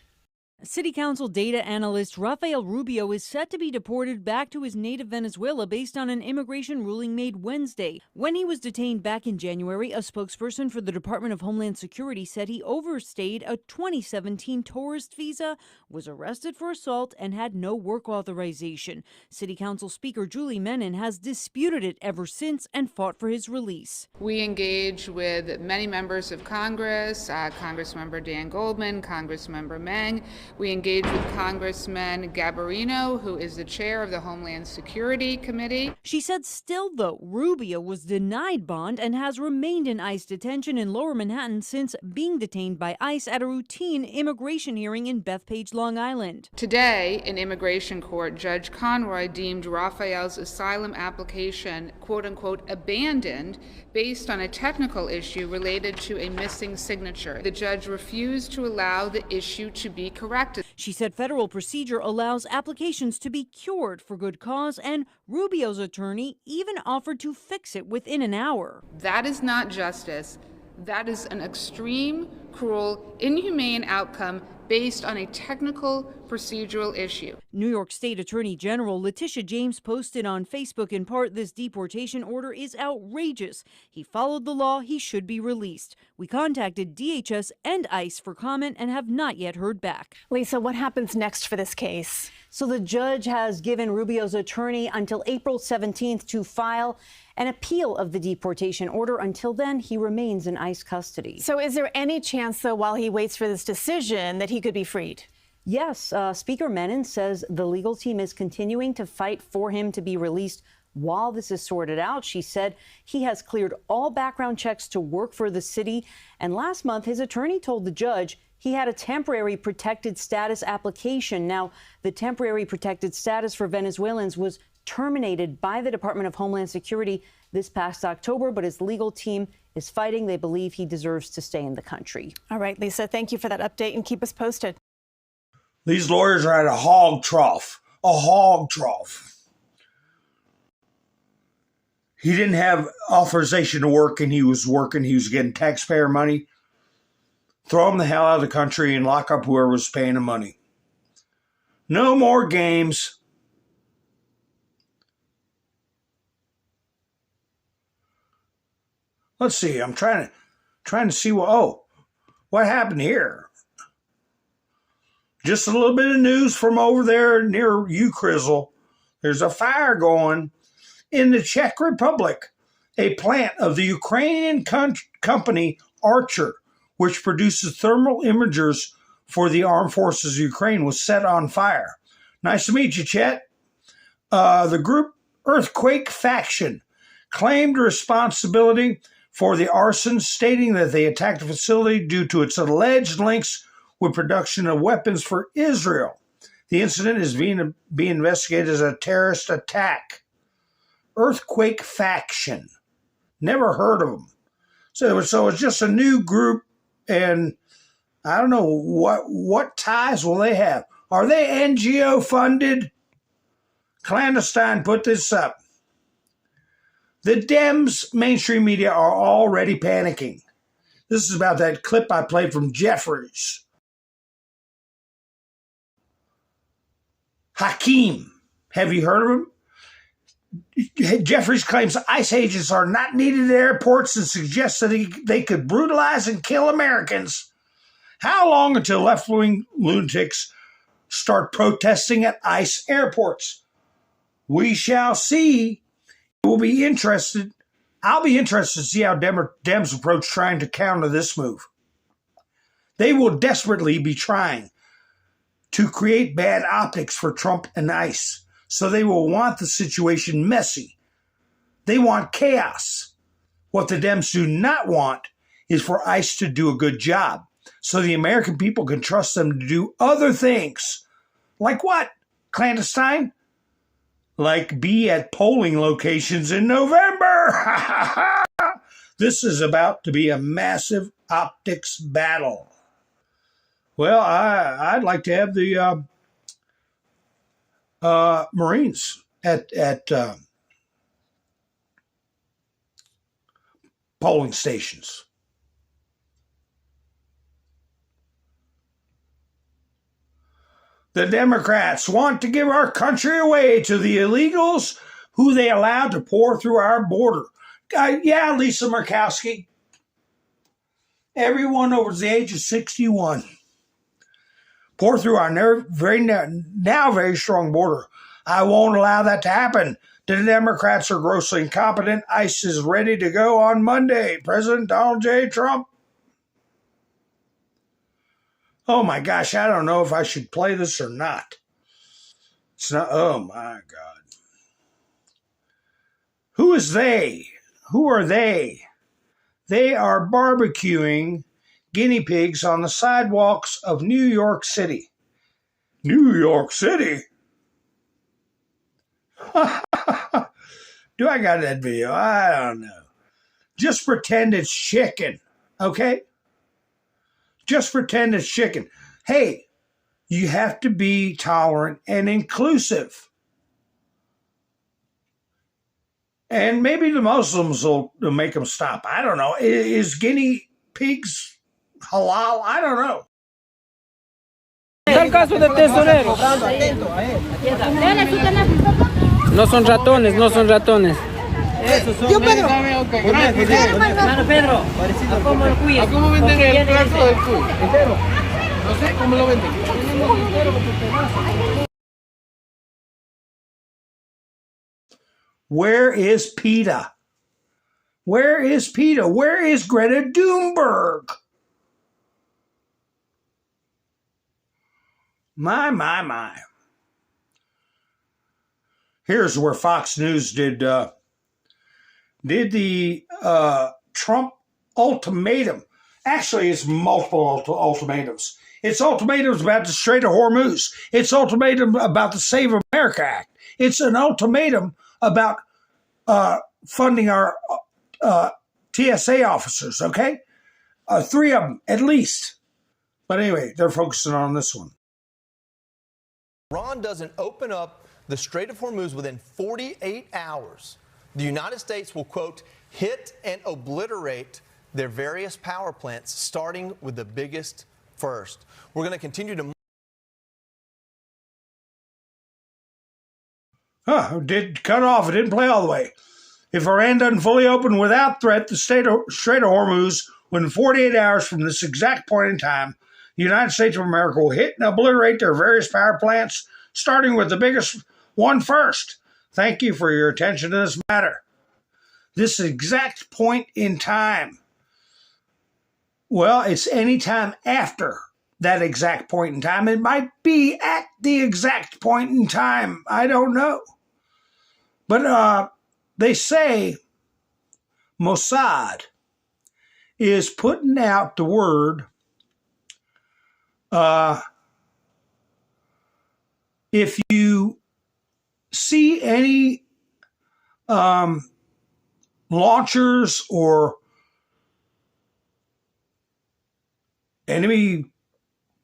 City Council data analyst Rafael Rubio is set to be deported back to his native Venezuela based on an immigration ruling made Wednesday. When he was detained back in January, a spokesperson for the Department of Homeland Security said he overstayed a 2017 tourist visa, was arrested for assault, and had no work authorization. City Council Speaker Julie Menon has disputed it ever since and fought for his release. We engage with many members of Congress, Congressmember Dan Goldman, Congressmember Meng. We engage with Congressman Garbarino, who is the chair of the Homeland Security Committee. She said still, though, Rubio was denied bond and has remained in ICE detention in Lower Manhattan since being detained by ICE at a routine immigration hearing in Bethpage, Long Island. Today, in immigration court, Judge Conroy deemed Rafael's asylum application, quote unquote, abandoned based on a technical issue related to a missing signature. The judge refused to allow the issue to be corrected. She said federal procedure allows applications to be cured for good cause, and Rubio's attorney even offered to fix it within an hour. That is not justice. That is an extreme, cruel, inhumane outcome based on a technical procedural issue. New York State Attorney General Letitia James posted on Facebook in part, this deportation order is outrageous. He followed the law. He should be released. We contacted DHS and ICE for comment and have not yet heard back. Lisa, what happens next for this case? So the judge has given Rubio's attorney until April 17th to file an appeal of the deportation order. Until then, he remains in ICE custody. So is there any chance, though, while he waits for this decision, that he could be freed? Yes. Speaker Menon says the legal team is continuing to fight for him to be released while this is sorted out. She said he has cleared all background checks to work for the city. And last month, his attorney told the judge he had a temporary protected status application. Now, the temporary protected status for Venezuelans was terminated by the Department of Homeland Security this past October, but his legal team is fighting. They believe he deserves to stay in the country. All right, Lisa, thank you for that update and keep us posted. These lawyers are at a hog trough. A hog trough. He didn't have authorization to work, and he was working. He was getting taxpayer money. Throw him the hell out of the country and lock up whoever was paying him money. No more games. Let's see. I'm trying to see what happened here. Just a little bit of news from over there near Ukrizel. There's a fire going in the Czech Republic. A plant of the Ukrainian company Archer, which produces thermal imagers for the armed forces of Ukraine, was set on fire. Nice to meet you, Chet. The group Earthquake Faction claimed responsibility for the arson, stating that they attacked the facility due to its alleged links with production of weapons for Israel. The incident is being investigated as a terrorist attack. Earthquake Faction. Never heard of them. So it's just a new group, and I don't know what ties will they have. Are they NGO funded? Clandestine put this up. The Dems mainstream media are already panicking. This is about that clip I played from Jeffries. Hakeem, have you heard of him? Jeffries claims ICE agents are not needed at airports and suggests that they could brutalize and kill Americans. How long until left-wing lunatics start protesting at ICE airports? We shall see. We'll be interested. I'll be interested to see how Dems approach trying to counter this move. They will desperately be trying to create bad optics for Trump and ICE. So they will want the situation messy. They want chaos. What the Dems do not want is for ICE to do a good job, so the American people can trust them to do other things. Like what? Clandestine? Like be at polling locations in November. This is about to be a massive optics battle. Well, I'd like to have the Marines at polling stations. The Democrats want to give our country away to the illegals who they allow to pour through our border. Yeah, Lisa Murkowski. Everyone over the age of 61. Pour through our very strong border. I won't allow that to happen. The Democrats are grossly incompetent. ICE is ready to go on Monday. President Donald J. Trump. Oh my gosh, I don't know if I should play this or not. It's not, oh my God. Who is they? Who are they? They are barbecuing guinea pigs on the sidewalks of New York City. New York City? Do I got that video? I don't know. Just pretend it's chicken, okay? Just pretend it's chicken. Hey, you have to be tolerant and inclusive. And maybe the Muslims will make them stop. I don't know. Is guinea pigs halal? I don't know. Está el caso del tesonero. No son ratones, no son ratones. Esos son. Yo, Pedro. Hermano Pedro, ¿a cómo lo cuidas? ¿A cómo venden el plato del cuy? Entero. No sé cómo lo venden. Where is PETA? Where is PETA? Where is Greta Thunberg? My. Here's where Fox News did the Trump ultimatum. Actually, it's multiple ultimatums. It's ultimatums about the Strait of Hormuz. It's ultimatum about the Save America Act. It's an ultimatum about funding our TSA officers, okay? 3 of them, at least. But anyway, they're focusing on this one. Iran doesn't open up the Strait of Hormuz within 48 hours, the United States will, quote, hit and obliterate their various power plants, starting with the biggest first. We're going to continue to... Did cut off. It didn't play all the way. If Iran doesn't fully open without threat the Strait of Hormuz within 48 hours from this exact point in time, the United States of America will hit and obliterate their various power plants, starting with the biggest one first. Thank you for your attention to this matter. This exact point in time. Well, it's any time after that exact point in time. It might be at the exact point in time. I don't know. But they say Mossad, is putting out the word, if you see any launchers or enemy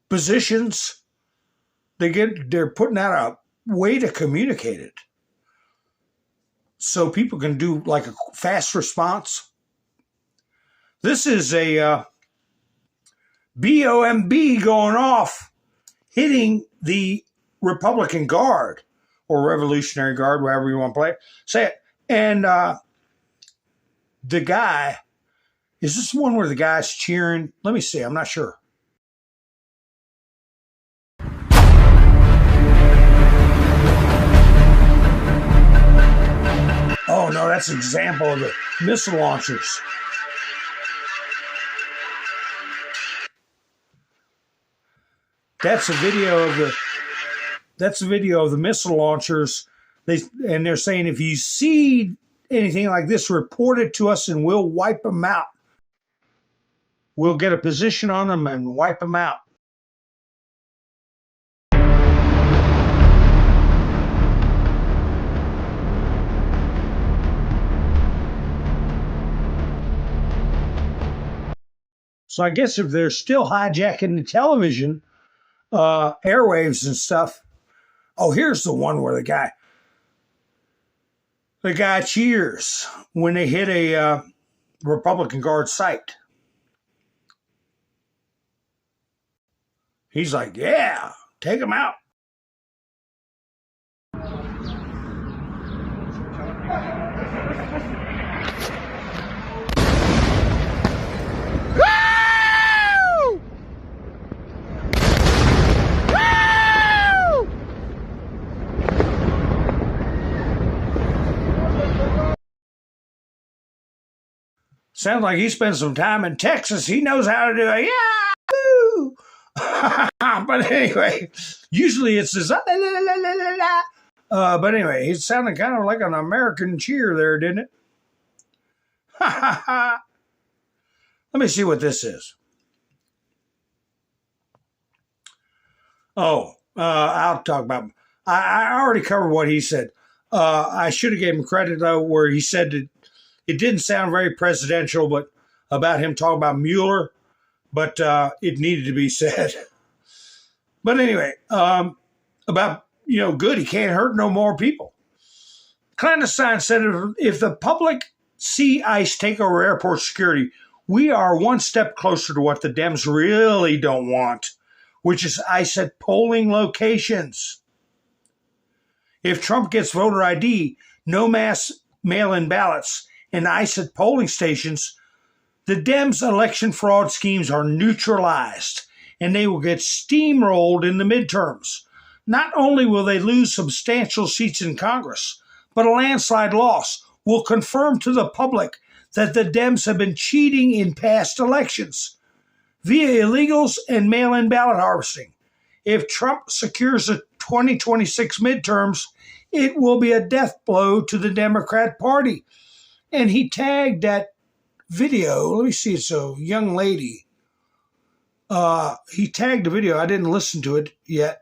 positions, they're putting out a way to communicate it so people can do like a fast response. This is a BOMB going off, hitting the Republican Guard or Revolutionary Guard, whatever you want to say it. And the guy, is this one where the guy's cheering? Let me see. I'm not sure. Oh, no, that's an example of the missile launchers. That's a video of the missile launchers. They're saying if you see anything like this, report it to us and we'll wipe them out. We'll get a position on them and wipe them out. So I guess if they're still hijacking the television, airwaves and stuff. Oh, here's the one where the guy cheers when they hit a Republican Guard site. He's like, yeah, take them out. Sounds like he spent some time in Texas. He knows how to do it. Yeah! Woo! But anyway, usually it's this. But anyway, it sounded kind of like an American cheer there, didn't it? Let me see what this is. Oh, I'll talk about. I already covered what he said. I should have gave him credit though, where he said that it didn't sound very presidential, but about him talking about Mueller, but it needed to be said. But anyway, about, good, he can't hurt no more people. Clandestine said if the public see ICE take over airport security, we are one step closer to what the Dems really don't want, which is ICE at polling locations. If Trump gets voter ID, no mass mail-in ballots, and ICE at polling stations, the Dems' election fraud schemes are neutralized, and they will get steamrolled in the midterms. Not only will they lose substantial seats in Congress, but a landslide loss will confirm to the public that the Dems have been cheating in past elections via illegals and mail-in ballot harvesting. If Trump secures the 2026 midterms, it will be a death blow to the Democrat Party. And he tagged that video. Let me see. It's a young lady. He tagged the video. I didn't listen to it yet,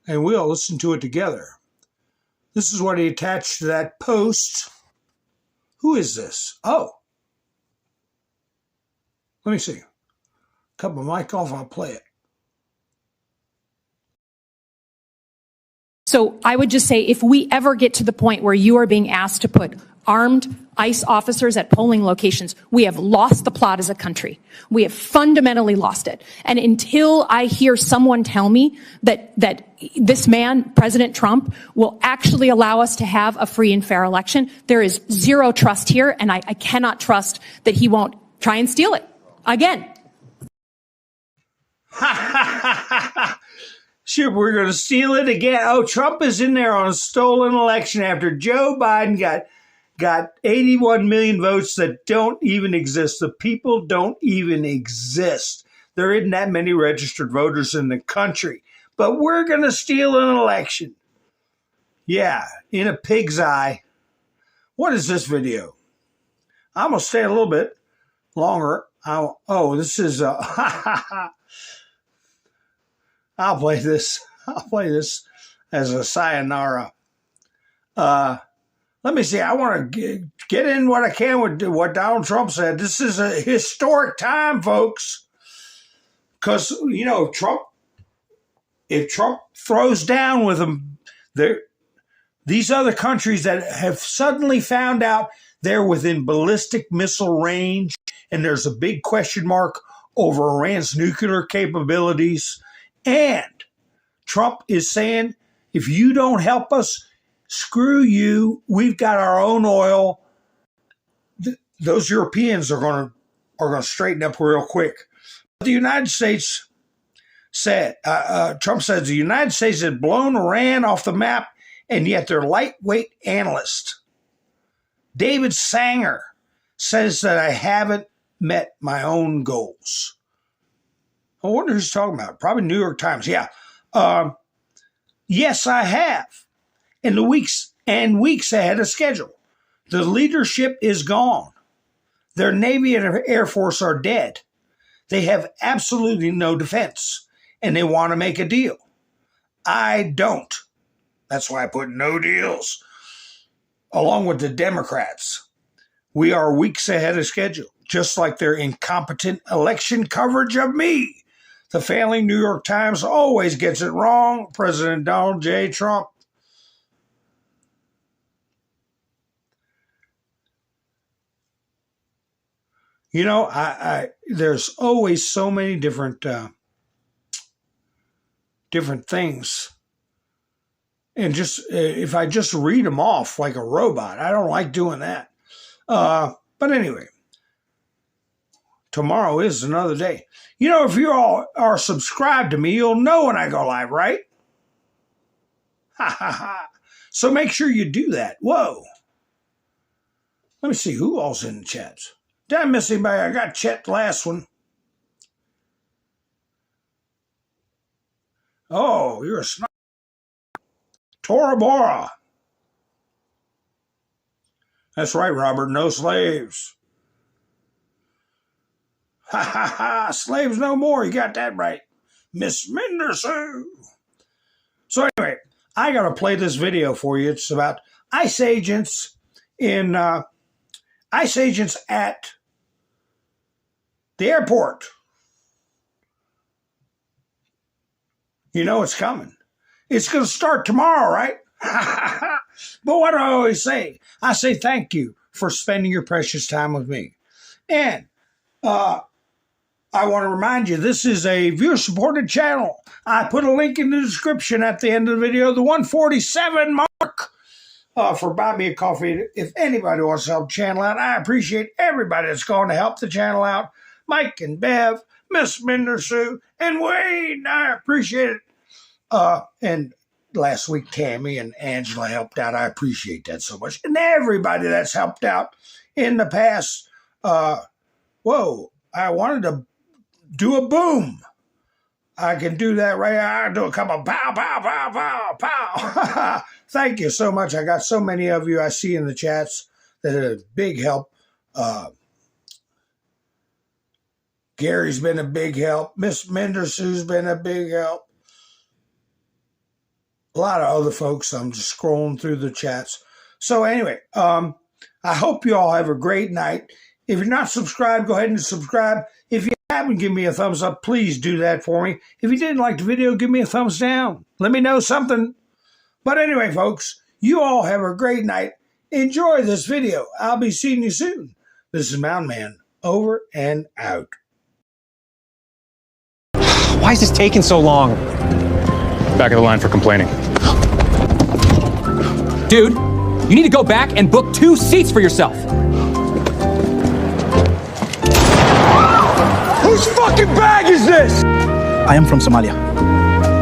and we'll listen to it together. This is what he attached to that post. Who is this? Oh. Let me see. Cut my mic off. I'll play it. So I would just say if we ever get to the point where you are being asked to put armed ICE officers at polling locations, we have lost the plot as a country. We have fundamentally lost it. And until I hear someone tell me that this man, President Trump, will actually allow us to have a free and fair election, there is zero trust here, and I cannot trust that he won't try and steal it again. Sure, we're going to steal it again. Oh, Trump is in there on a stolen election after Joe Biden got 81 million votes that don't even exist. The people don't even exist. There isn't that many registered voters in the country. But we're going to steal an election. Yeah, in a pig's eye. What is this video? I'm going to stay a little bit longer. This is I'll play this as a sayonara. Let me see. I want to get in what I can with what Donald Trump said. This is a historic time, folks, because if Trump throws down with them, these other countries that have suddenly found out they're within ballistic missile range, and there's a big question mark over Iran's nuclear capabilities. And Trump is saying, if you don't help us, screw you. We've got our own oil. Those Europeans are going to straighten up real quick. But the United States said, Trump says the United States had blown Iran off the map, and yet their lightweight analyst, David Sanger, says that I haven't met my own goals. I wonder who's talking about. Probably New York Times. Yeah. Yes, I have. In the weeks ahead of schedule. The leadership is gone. Their Navy and Air Force are dead. They have absolutely no defense, and they want to make a deal. I don't. That's why I put no deals. Along with the Democrats, we are weeks ahead of schedule, just like their incompetent election coverage of me. The failing New York Times always gets it wrong. President Donald J. Trump. There's always so many different things. And just if I just read them off like a robot, I don't like doing that. But anyway, tomorrow is another day. If you all are subscribed to me, you'll know when I go live, right? Ha ha ha. So make sure you do that. Whoa. Let me see who all's in the chats. Did I miss anybody? I got Chet last one. Oh, you're a sniper. Tora Bora. That's right, Robert. No slaves. Ha ha ha. Slaves no more. You got that right. Miss Menderson. So anyway, I got to play this video for you. It's about ICE agents at the airport. It's coming. It's going to start tomorrow, right? But what do I always say? I say thank you for spending your precious time with me. And I want to remind you, this is a viewer-supported channel. I put a link in the description at the end of the video, the 147 mark, for Buy Me a Coffee. If anybody wants to help the channel out, I appreciate everybody that's going to help the channel out. Mike and Bev, Miss Menderson, and Wayne, I appreciate it. And last week, Tammy and Angela helped out. I appreciate that so much. And everybody that's helped out in the past. Whoa, I wanted to do a boom. I can do that right. I do a couple of pow, pow, pow, pow, pow. Thank you so much. I got so many of you I see in the chats that are a big help. Gary's been a big help. Miss Menderson's been a big help. A lot of other folks. I'm just scrolling through the chats. So anyway, I hope you all have a great night. If you're not subscribed, go ahead and subscribe. If you haven't, give me a thumbs up. Please do that for me. If you didn't like the video, give me a thumbs down. Let me know something. But anyway, folks, you all have a great night. Enjoy this video. I'll be seeing you soon. This is Mountain Man, over and out. Why is this taking so long? Back of the line for complaining. Dude, you need to go back and book 2 seats for yourself. Whose fucking bag is this? I am from Somalia.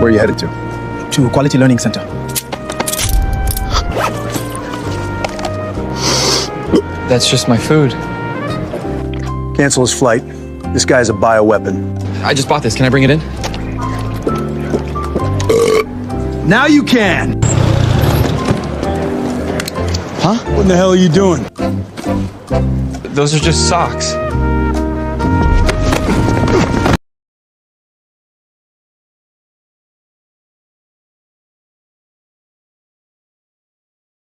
Where are you headed to? To Quality Learning Center. That's just my food. Cancel his flight. This guy's a bioweapon. I just bought this. Can I bring it in? Now you can! Huh? What the hell are you doing? Those are just socks.